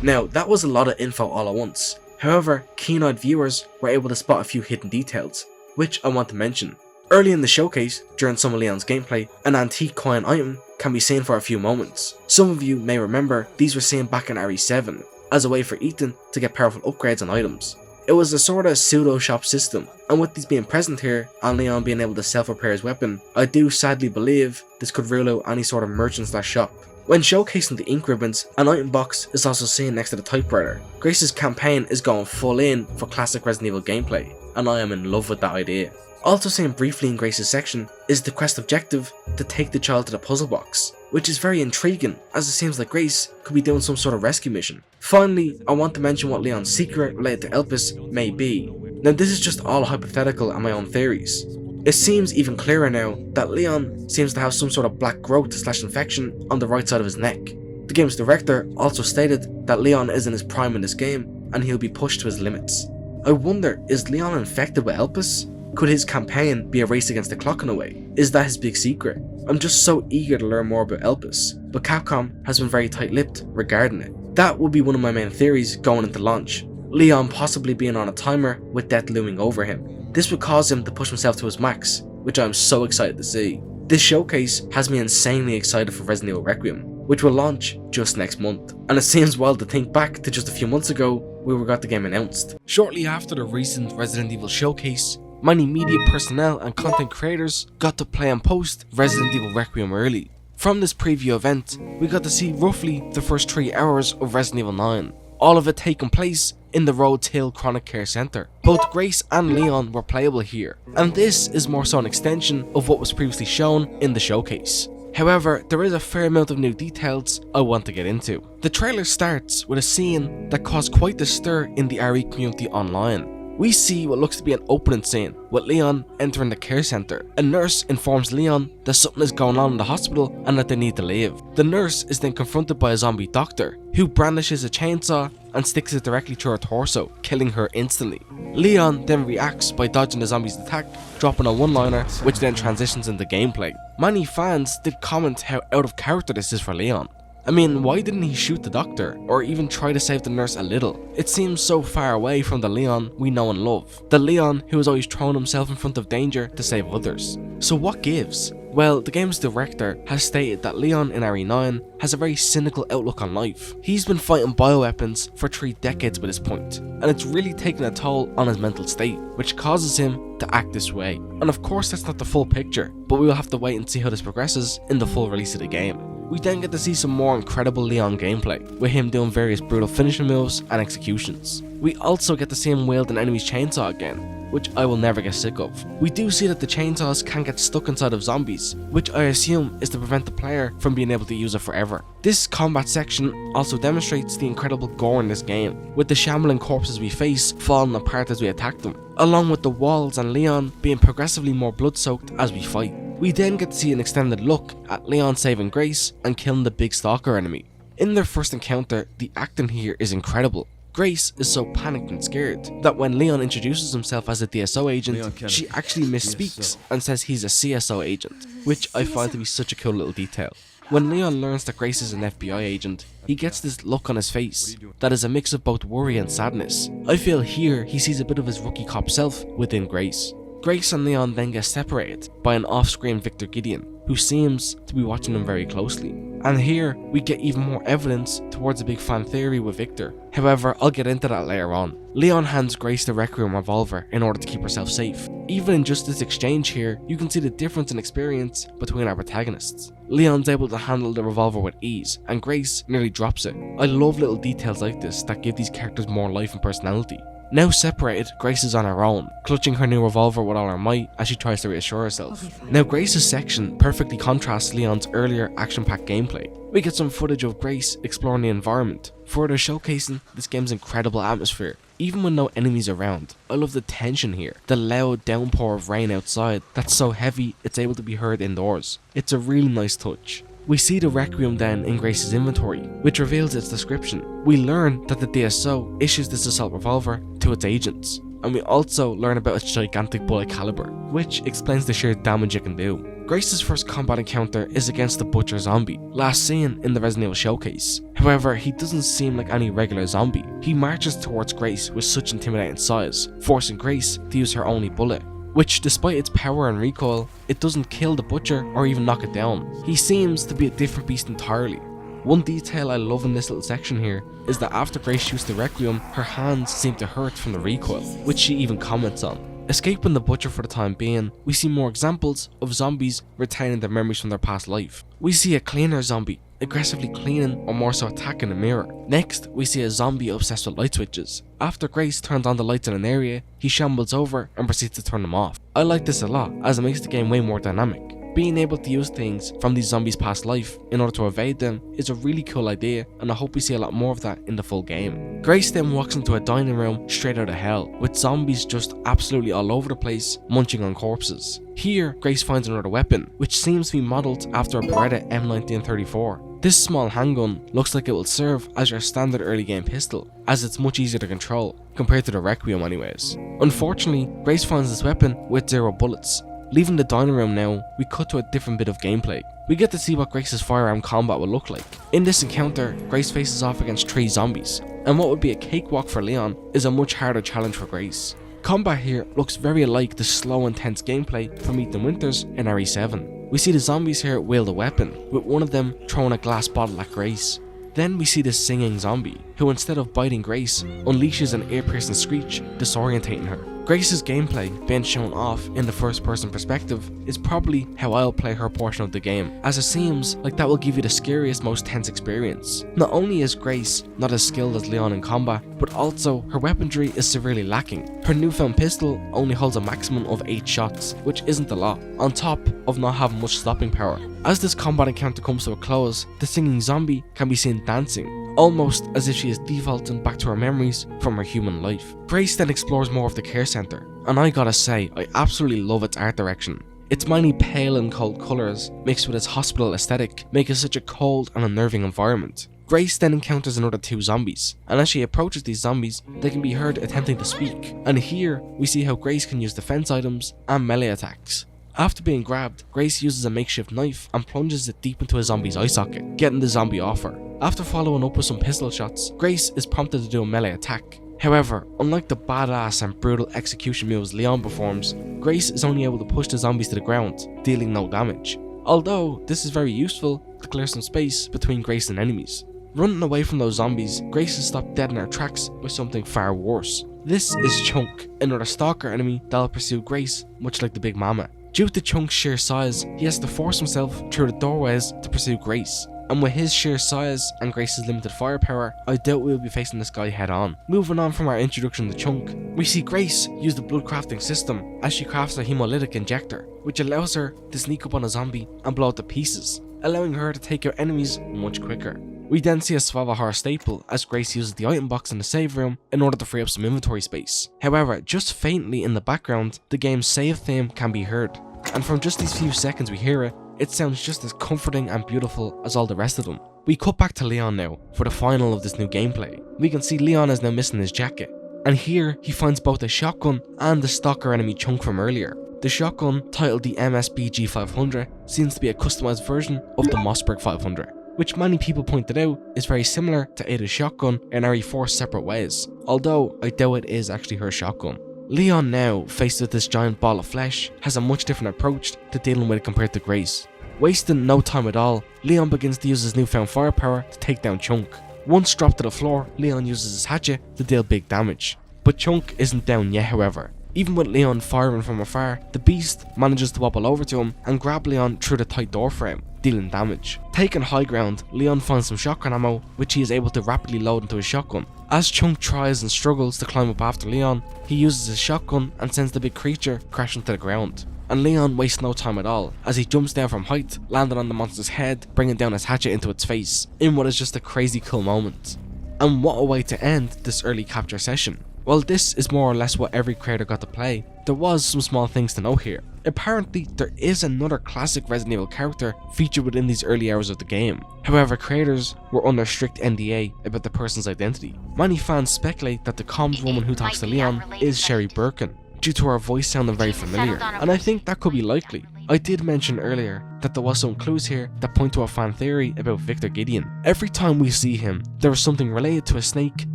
Now, that was a lot of info all at once. However, keen-eyed viewers were able to spot a few hidden details. which I want to mention. Early in the showcase, during some of Leon's gameplay, an antique coin item can be seen for a few moments. Some of you may remember these were seen back in RE7, as a way for Ethan to get powerful upgrades on items. It was a sort of pseudo shop system, and with these being present here, and Leon being able to self-repair his weapon, I do sadly believe this could rule out any sort of merchant/shop. When showcasing the ink ribbons, an item box is also seen next to the typewriter. Grace's campaign is going full in for classic Resident Evil gameplay, and I am in love with that idea. Also seen briefly in Grace's section is the quest objective to take the child to the puzzle box, which is very intriguing as it seems like Grace could be doing some sort of rescue mission. Finally, I want to mention what Leon's secret related to Elpis may be. Now this is just all hypothetical and my own theories. It seems even clearer now that Leon seems to have some sort of black growth/infection on the right side of his neck. The game's director also stated that Leon is in his prime in this game and he'll be pushed to his limits. I wonder, is Leon infected with Elpis? Could his campaign be a race against the clock in a way? Is that his big secret? I'm just so eager to learn more about Elpis, but Capcom has been very tight-lipped regarding it. That would be one of my main theories going into launch. Leon possibly being on a timer with death looming over him. This would cause him to push himself to his max, which I'm so excited to see. This showcase has me insanely excited for Resident Evil Requiem, which will launch just next month. And it seems wild to think back to just a few months ago where we got the game announced. Shortly after the recent Resident Evil showcase, many media personnel and content creators got to play and post Resident Evil Requiem early. From this preview event, we got to see roughly the first 3 hours of Resident Evil 9, all of it taking place in the Rhodes Hill Chronic Care Centre. Both Grace and Leon were playable here, and this is more so an extension of what was previously shown in the showcase. However, there is a fair amount of new details I want to get into. The trailer starts with a scene that caused quite the stir in the RE community online. We see what looks to be an opening scene, with Leon entering the care centre. A nurse informs Leon that something is going on in the hospital and that they need to leave. The nurse is then confronted by a zombie doctor, who brandishes a chainsaw and sticks it directly through her torso, killing her instantly. Leon then reacts by dodging the zombie's attack, dropping a one-liner, which then transitions into gameplay. Many fans did comment how out of character this is for Leon. I mean, why didn't he shoot the doctor, or even try to save the nurse a little? It seems so far away from the Leon we know and love. The Leon who has always thrown himself in front of danger to save others. So what gives? Well, the game's director has stated that Leon in RE9 has a very cynical outlook on life. He's been fighting bioweapons for 3 decades by this point, and it's really taken a toll on his mental state, which causes him to act this way. And of course that's not the full picture, but we will have to wait and see how this progresses in the full release of the game. We then get to see some more incredible Leon gameplay, with him doing various brutal finishing moves and executions. We also get to see him wield an enemy's chainsaw again, which I will never get sick of. We do see that the chainsaws can get stuck inside of zombies, which I assume is to prevent the player from being able to use it forever. This combat section also demonstrates the incredible gore in this game, with the shambling corpses we face falling apart as we attack them, along with the walls and Leon being progressively more blood-soaked as we fight. We then get to see an extended look at Leon saving Grace and killing the big stalker enemy. In their first encounter, the acting here is incredible. Grace is so panicked and scared that when Leon introduces himself as a DSO agent, she actually misspeaks and says he's a CSO agent, which I find to be such a cool little detail. When Leon learns that Grace is an FBI agent, he gets this look on his face that is a mix of both worry and sadness. I feel here he sees a bit of his rookie cop self within Grace. Grace and Leon then get separated by an off-screen Victor Gideon, who seems to be watching them very closely. And here, we get even more evidence towards a big fan theory with Victor. However, I'll get into that later on. Leon hands Grace the Requiem revolver in order to keep herself safe. Even in just this exchange here, you can see the difference in experience between our protagonists. Leon's able to handle the revolver with ease, and Grace nearly drops it. I love little details like this that give these characters more life and personality. Now separated, Grace is on her own, clutching her new revolver with all her might as she tries to reassure herself. Now Grace's section perfectly contrasts Leon's earlier action-packed gameplay. We get some footage of Grace exploring the environment, further showcasing this game's incredible atmosphere, even when no enemies around. I love the tension here, the loud downpour of rain outside that's so heavy it's able to be heard indoors. It's a really nice touch. We see the Requiem then in Grace's inventory, which reveals its description. We learn that the DSO issues this assault revolver to its agents, and we also learn about its gigantic bullet caliber, which explains the sheer damage it can do. Grace's first combat encounter is against the Butcher zombie, last seen in the Resident Evil showcase. However, he doesn't seem like any regular zombie. He marches towards Grace with such intimidating size, forcing Grace to use her only bullet, which despite its power and recoil, it doesn't kill the butcher or even knock it down. He seems to be a different beast entirely. One detail I love in this little section here is that after Grace shoots the Requiem, her hands seem to hurt from the recoil, which she even comments on. Escaping the butcher for the time being, we see more examples of zombies retaining their memories from their past life. We see a cleaner zombie aggressively cleaning or more so attacking a mirror. Next, we see a zombie obsessed with light switches. After Grace turns on the lights in an area, he shambles over and proceeds to turn them off. I like this a lot as it makes the game way more dynamic. Being able to use things from these zombies' past life in order to evade them is a really cool idea, and I hope we see a lot more of that in the full game. Grace then walks into a dining room straight out of hell, with zombies just absolutely all over the place, munching on corpses. Here, Grace finds another weapon, which seems to be modelled after a Beretta M1934. This small handgun looks like it will serve as your standard early game pistol, as it's much easier to control, compared to the Requiem anyways. Unfortunately, Grace finds this weapon with 0 bullets. Leaving the dining room now, we cut to a different bit of gameplay. We get to see what Grace's firearm combat will look like. In this encounter, Grace faces off against 3 zombies, and what would be a cakewalk for Leon is a much harder challenge for Grace. Combat here looks very alike the slow intense gameplay from Ethan Winters in RE7. We see the zombies here wield a weapon, with one of them throwing a glass bottle at Grace. Then we see this singing zombie, who instead of biting Grace, unleashes an ear-piercing screech, disorientating her. Grace's gameplay being shown off in the first person perspective is probably how I'll play her portion of the game, as it seems like that will give you the scariest, most tense experience. Not only is Grace not as skilled as Leon in combat, but also her weaponry is severely lacking. Her newfound pistol only holds a maximum of 8 shots, which isn't a lot, on top of not having much stopping power. As this combat encounter comes to a close, the singing zombie can be seen dancing, almost as if she is defaulting back to her memories from her human life. Grace then explores more of the care center, and I gotta say, I absolutely love its art direction. Its many pale and cold colours, mixed with its hospital aesthetic, make it such a cold and unnerving environment. Grace then encounters another 2 zombies, and as she approaches these zombies, they can be heard attempting to speak, and here we see how Grace can use defense items and melee attacks. After being grabbed, Grace uses a makeshift knife and plunges it deep into a zombie's eye socket, getting the zombie off her. After following up with some pistol shots, Grace is prompted to do a melee attack. However, unlike the badass and brutal execution moves Leon performs, Grace is only able to push the zombies to the ground, dealing no damage. Although this is very useful to clear some space between Grace and enemies. Running away from those zombies, Grace is stopped dead in her tracks by something far worse. This is Chunk, another stalker enemy that will pursue Grace, much like the Big Mama. Due to Chunk's sheer size, he has to force himself through the doorways to pursue Grace. And with his sheer size and Grace's limited firepower, I doubt we'll be facing this guy head on. Moving on from our introduction to Chunk, we see Grace use the blood crafting system as she crafts a hemolytic injector, which allows her to sneak up on a zombie and blow it to pieces, allowing her to take out enemies much quicker. We then see a survival horror staple as Grace uses the item box in the save room in order to free up some inventory space. However, just faintly in the background, the game's save theme can be heard, and from just these few seconds we hear it, it sounds just as comforting and beautiful as all the rest of them. We cut back to Leon now for the final of this new gameplay. We can see Leon is now missing his jacket, and here he finds both a shotgun and the stalker enemy Chunk from earlier. The shotgun, titled the MSBG 500, seems to be a customized version of the Mossberg 500, which many people pointed out is very similar to Ada's shotgun in RE4 separate ways, although I doubt it is actually her shotgun. Leon now, faced with this giant ball of flesh, has a much different approach to dealing with it compared to Grace. Wasting no time at all, Leon begins to use his newfound firepower to take down Chunk. Once dropped to the floor, Leon uses his hatchet to deal big damage. But Chunk isn't down yet, however. Even with Leon firing from afar, the beast manages to wobble over to him and grab Leon through the tight door frame, dealing damage. Taking high ground, Leon finds some shotgun ammo, which he is able to rapidly load into his shotgun. As Chunk tries and struggles to climb up after Leon, he uses his shotgun and sends the big creature crashing to the ground. And Leon wastes no time at all, as he jumps down from height, landing on the monster's head, bringing down his hatchet into its face, in what is just a crazy cool moment. And what a way to end this early capture session. While this is more or less what every creator got to play, there was some small things to note here. Apparently, there is another classic Resident Evil character featured within these early hours of the game. However, creators were under strict NDA about the person's identity. Many fans speculate that the comms woman who talks to Leon is Sherry Birkin, due to her voice sounding very familiar, and I think that could be likely. I did mention earlier that there was some clues here that point to a fan theory about Victor Gideon. Every time we see him, there is something related to a snake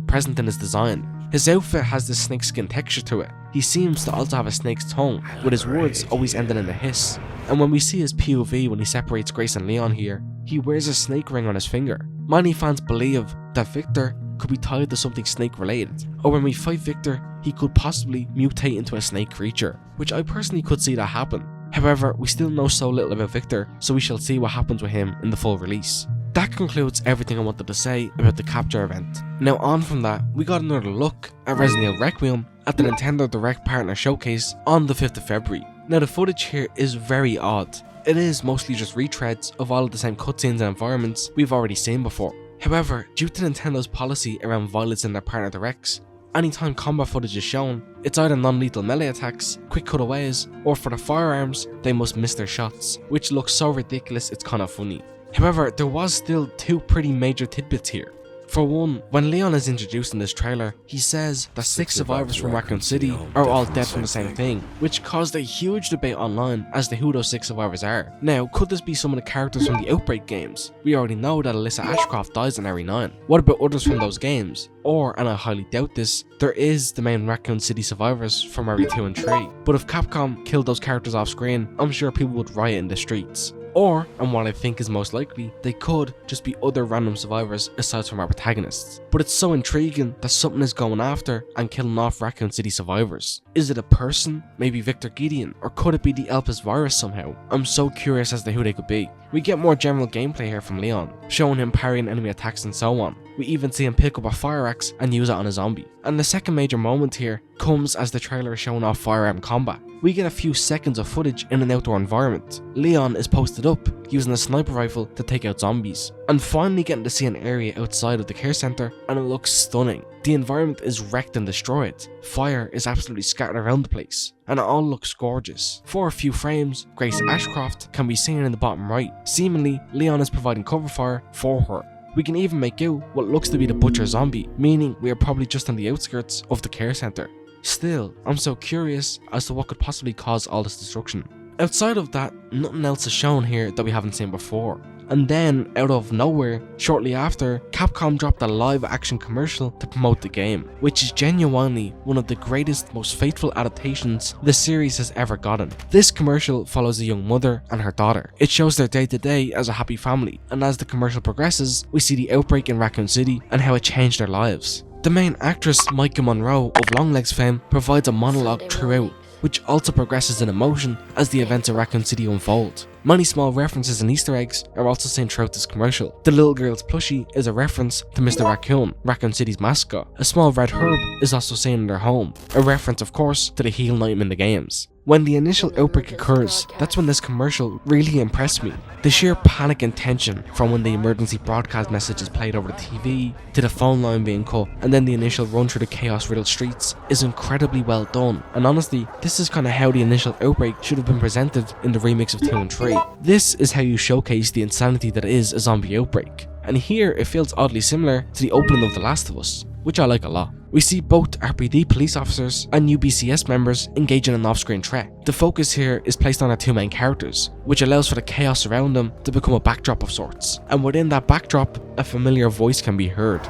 present in his design. His outfit has this snakeskin texture to it. He seems to also have a snake's tongue, with his words always ending in a hiss. And when we see his POV when he separates Grace and Leon here, he wears a snake ring on his finger. Many fans believe that Victor could be tied to something snake related, or when we fight Victor, he could possibly mutate into a snake creature, which I personally could see that happen. However, we still know so little about Victor, so we shall see what happens with him in the full release. That concludes everything I wanted to say about the capture event. Now on from that, we got another look at Evil Requiem at the Nintendo Direct Partner Showcase on the 5th of February. Now the footage here is very odd. It is mostly just retreads of all of the same cutscenes and environments we've already seen before. However, due to Nintendo's policy around violence in their partner directs, anytime combat footage is shown, it's either non-lethal melee attacks, quick cutaways, or for the firearms, they must miss their shots, which looks so ridiculous it's kinda funny. However, there was still two pretty major tidbits here. For one, when Leon is introduced in this trailer, he says that 6 survivors from Raccoon City are all dead from the same thing, which caused a huge debate online as to who those 6 survivors are. Now, could this be some of the characters from the Outbreak games? We already know that Alyssa Ashcroft dies in RE9. What about others from those games? Or, and I highly doubt this, there is the main Raccoon City survivors from RE2 and 3. But if Capcom killed those characters off screen, I'm sure people would riot in the streets. Or, and what I think is most likely, they could just be other random survivors aside from our protagonists. But it's so intriguing that something is going after and killing off Raccoon City survivors. Is it a person? Maybe Victor Gideon? Or could it be the Elpis virus somehow? I'm so curious as to who they could be. We get more general gameplay here from Leon, showing him parrying enemy attacks and so on. We even see him pick up a fire axe and use it on a zombie. And the second major moment here comes as the trailer is showing off firearm combat. We get a few seconds of footage in an outdoor environment. Leon is posted up, using a sniper rifle to take out zombies. And finally getting to see an area outside of the care center, and it looks stunning. The environment is wrecked and destroyed. Fire is absolutely scattered around the place, and it all looks gorgeous. For a few frames, Grace Ashcroft can be seen in the bottom right. Seemingly, Leon is providing cover fire for her. We can even make out what looks to be the butcher zombie, meaning we are probably just on the outskirts of the care center. Still, I'm so curious as to what could possibly cause all this destruction. Outside of that, nothing else is shown here that we haven't seen before. And then, out of nowhere, shortly after, Capcom dropped a live action commercial to promote the game, which is genuinely one of the greatest, most faithful adaptations the series has ever gotten. This commercial follows a young mother and her daughter. It shows their day to day as a happy family, and as the commercial progresses, we see the outbreak in Raccoon City and how it changed their lives. The main actress, Micah Monroe of Longlegs fame, provides a monologue throughout, which also progresses in emotion as the events of Raccoon City unfold. Many small references and Easter eggs are also seen throughout this commercial. The little girl's plushie is a reference to Mr. Raccoon, Raccoon City's mascot. A small red herb is also seen in their home, a reference of course to the healing item in the games. When the initial outbreak occurs, that's when this commercial really impressed me. The sheer panic and tension from when the emergency broadcast message is played over the TV, to the phone line being cut, and then the initial run through the chaos-riddled streets is incredibly well done. And honestly, this is kind of how the initial outbreak should have been presented in the remakes of 2 and 3. This is how you showcase the insanity that is a zombie outbreak. And here it feels oddly similar to the opening of The Last of Us, which I like a lot. We see both RPD police officers and UBCS members engage in an off-screen threat. The focus here is placed on our 2 main characters, which allows for the chaos around them to become a backdrop of sorts. And within that backdrop, a familiar voice can be heard.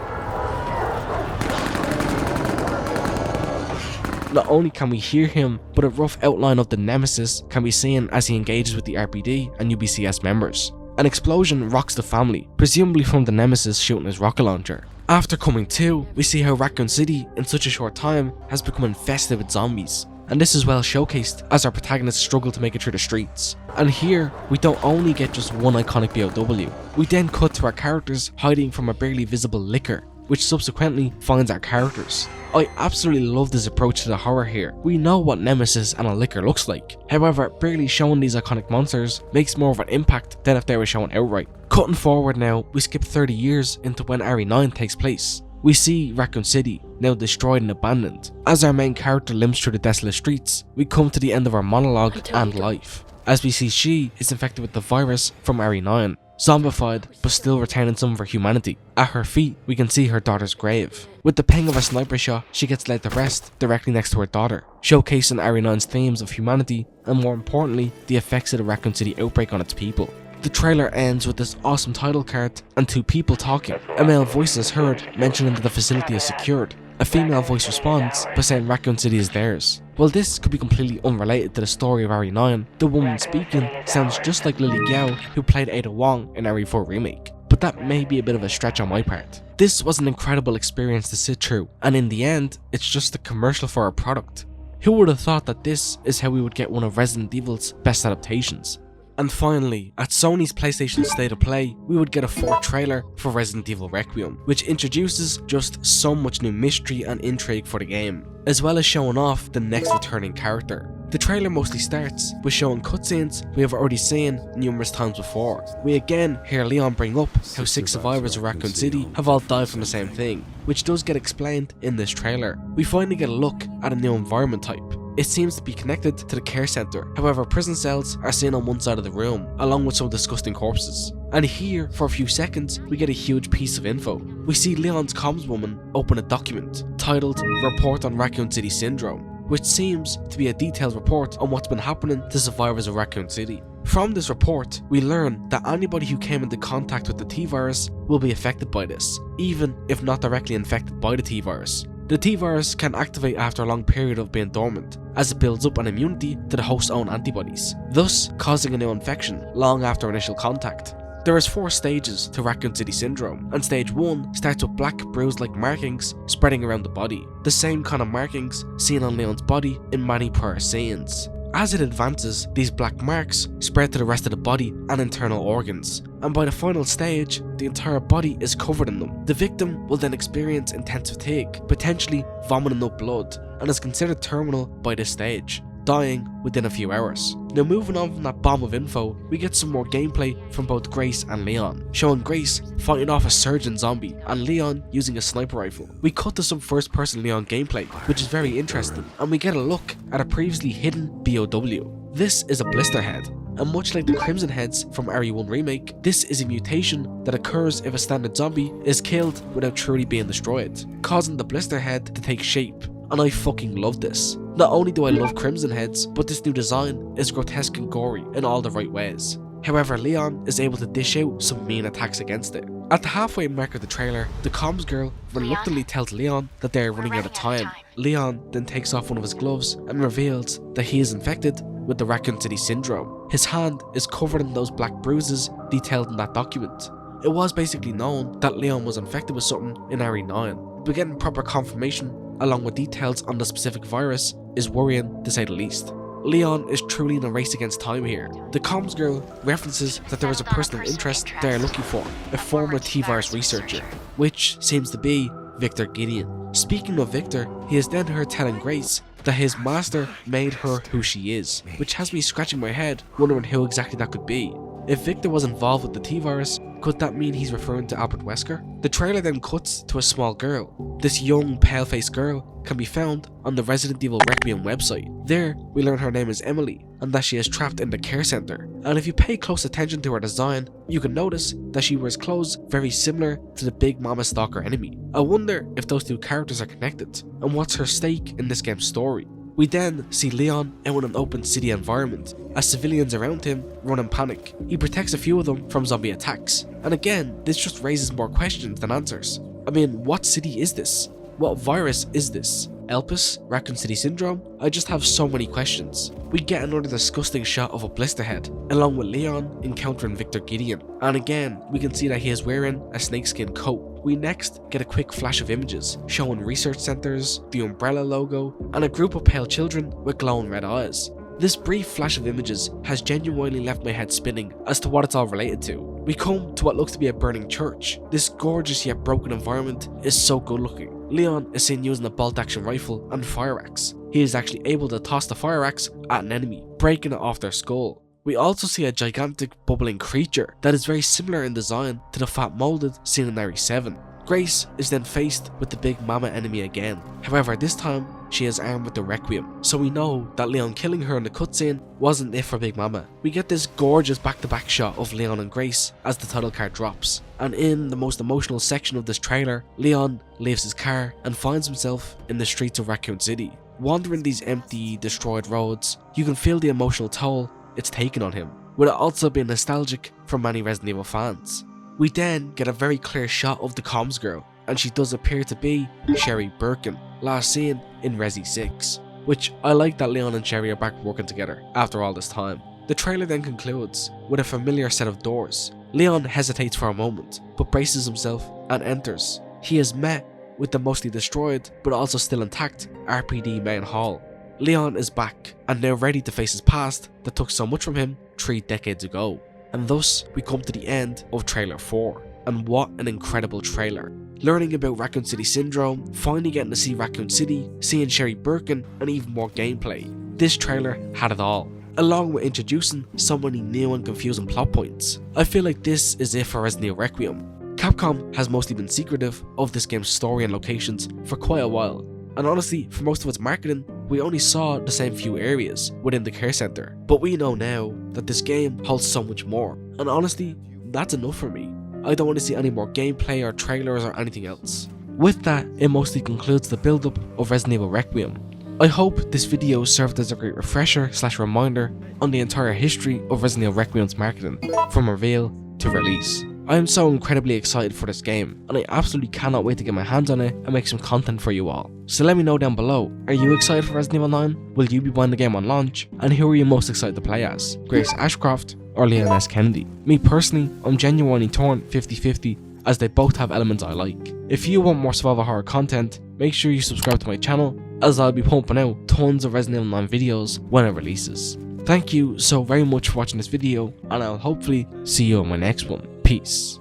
Not only can we hear him, but a rough outline of the nemesis can be seen as he engages with the RPD and UBCS members. An explosion rocks the family, presumably from the nemesis shooting his rocket launcher. After coming to, we see how Raccoon City, in such a short time, has become infested with zombies. And this is well showcased as our protagonists struggle to make it through the streets. And here, we don't only get just one iconic BOW, we then cut to our characters hiding from a barely visible licker, which subsequently finds our characters. I absolutely love this approach to the horror here. We know what Nemesis and a licker looks like. However, barely showing these iconic monsters makes more of an impact than if they were shown outright. Cutting forward now, we skip 30 years into when RE9 takes place. We see Raccoon City, now destroyed and abandoned. As our main character limps through the desolate streets, we come to the end of our monologue and life, as we see she is infected with the virus from RE9. Zombified, but still retaining some of her humanity. At her feet, we can see her daughter's grave. With the ping of a sniper shot, she gets laid to rest directly next to her daughter, showcasing RE9's themes of humanity and, more importantly, the effects of the Raccoon City outbreak on its people. The trailer ends with this awesome title card and 2 people talking. A male voice is heard mentioning that the facility is secured, a female voice responds by saying Raccoon City is theirs. While this could be completely unrelated to the story of RE9, the woman speaking sounds just like Lily Gao, who played Ada Wong in RE4 Remake. But that may be a bit of a stretch on my part. This was an incredible experience to sit through, and in the end, it's just a commercial for a product. Who would have thought that this is how we would get one of Resident Evil's best adaptations? And finally, at Sony's PlayStation State of Play, we would get a fourth trailer for Resident Evil Requiem, which introduces just so much new mystery and intrigue for the game, as well as showing off the next returning character. The trailer mostly starts with showing cutscenes we have already seen numerous times before. We again hear Leon bring up how 6 survivors of Raccoon City have all died from the same thing, which does get explained in this trailer. We finally get a look at a new environment type. It seems to be connected to the care center. However, prison cells are seen on one side of the room, along with some disgusting corpses. And here, for a few seconds, we get a huge piece of info. We see Leon's comms woman open a document titled Report on Raccoon City Syndrome, which seems to be a detailed report on what's been happening to survivors of Raccoon City. From this report, we learn that anybody who came into contact with the T-virus will be affected by this, even if not directly infected by the T-virus. The T-virus can activate after a long period of being dormant, as it builds up an immunity to the host's own antibodies, thus causing a new infection long after initial contact. There is 4 stages to Raccoon City Syndrome, and stage 1 starts with black bruise-like markings spreading around the body, the same kind of markings seen on Leon's body in many prior scenes. As it advances, these black marks spread to the rest of the body and internal organs, and by the final stage, the entire body is covered in them. The victim will then experience intense fatigue, potentially vomiting up blood, and is considered terminal by this stage, dying within a few hours. Now, moving on from that bomb of info, we get some more gameplay from both Grace and Leon, showing Grace fighting off a surgeon zombie and Leon using a sniper rifle. We cut to some first person Leon gameplay, which is very interesting, and we get a look at a previously hidden BOW. This is a blister head, and much like the Crimson Heads from RE1 Remake, this is a mutation that occurs if a standard zombie is killed without truly being destroyed, causing the blister head to take shape, and I fucking love this. Not only do I love Crimson Heads, but this new design is grotesque and gory in all the right ways. However, Leon is able to dish out some mean attacks against it. At the halfway mark of the trailer, the comms girl reluctantly tells Leon that they are running out of time. Leon then takes off one of his gloves and reveals that he is infected with the Raccoon City Syndrome. His hand is covered in those black bruises detailed in that document. It was basically known that Leon was infected with something in RE9, but getting proper confirmation along with details on the specific virus is worrying to say the least. Leon is truly in a race against time here. The comms girl references that there is a person of interest they are looking for, a former T-virus researcher, which seems to be Victor Gideon. Speaking of Victor, he is then heard telling Grace that his master made her who she is, which has me scratching my head wondering who exactly that could be. If Victor was involved with the T-virus, could that mean he's referring to Albert Wesker? The trailer then cuts to a small girl. This young, pale-faced girl can be found on the Resident Evil Requiem website. There, we learn her name is Emily, and that she is trapped in the care center. And if you pay close attention to her design, you can notice that she wears clothes very similar to the Big Mama Stalker enemy. I wonder if those two characters are connected, and what's her stake in this game's story. We then see Leon out in an open city environment, as civilians around him run in panic. He protects a few of them from zombie attacks, and again, this just raises more questions than answers. I mean, what city is this? What virus is this? Elpis? Raccoon City Syndrome? I just have so many questions. We get another disgusting shot of a blister head, along with Leon encountering Victor Gideon, and again, we can see that he is wearing a snakeskin coat. We next get a quick flash of images showing research centers, the Umbrella logo, and a group of pale children with glowing red eyes. This brief flash of images has genuinely left my head spinning as to what it's all related to. We come to what looks to be a burning church. This gorgeous yet broken environment is so good looking. Leon is seen using a bolt-action rifle and fire axe. He is actually able to toss the fire axe at an enemy, breaking it off their skull. We also see a gigantic bubbling creature that is very similar in design to the fat molded seen in RE7. Grace is then faced with the Big Mama enemy again. However, this time she is armed with the Requiem, so we know that Leon killing her in the cutscene wasn't it for Big Mama. We get this gorgeous back-to-back shot of Leon and Grace as the title card drops, and in the most emotional section of this trailer, Leon leaves his car and finds himself in the streets of Raccoon City. Wandering these empty, destroyed roads, you can feel the emotional toll it's taken on him, with it also being nostalgic for many Resident Evil fans. We then get a very clear shot of the comms girl and she does appear to be Sherry Birkin, last seen in Resi 6, which I like that Leon and Sherry are back working together after all this time. The trailer then concludes with a familiar set of doors. Leon hesitates for a moment, but braces himself and enters. He is met with the mostly destroyed, but also still intact, RPD main hall. Leon is back, and now ready to face his past that took so much from him 3 decades ago. And thus, we come to the end of trailer 4. And what an incredible trailer. Learning about Raccoon City Syndrome, finally getting to see Raccoon City, seeing Sherry Birkin, and even more gameplay. This trailer had it all, along with introducing so many new and confusing plot points. I feel like this is it for Resident Evil Requiem. Capcom has mostly been secretive of this game's story and locations for quite a while, and honestly, for most of its marketing, we only saw the same few areas within the care center. But we know now that this game holds so much more, and honestly, that's enough for me. I don't want to see any more gameplay or trailers or anything else. With that, it mostly concludes the build-up of Resident Evil Requiem. I hope this video served as a great refresher / reminder on the entire history of Resident Evil Requiem's marketing, from reveal to release. I am so incredibly excited for this game, and I absolutely cannot wait to get my hands on it and make some content for you all. So let me know down below, are you excited for Resident Evil 9? Will you be buying the game on launch? And who are you most excited to play as? Grace Ashcroft or Leon S. Kennedy? Me personally, I'm genuinely torn 50-50, as they both have elements I like. If you want more survival horror content, make sure you subscribe to my channel, as I'll be pumping out tons of Resident Evil 9 videos when it releases. Thank you so very much for watching this video, and I'll hopefully see you in my next one. Peace.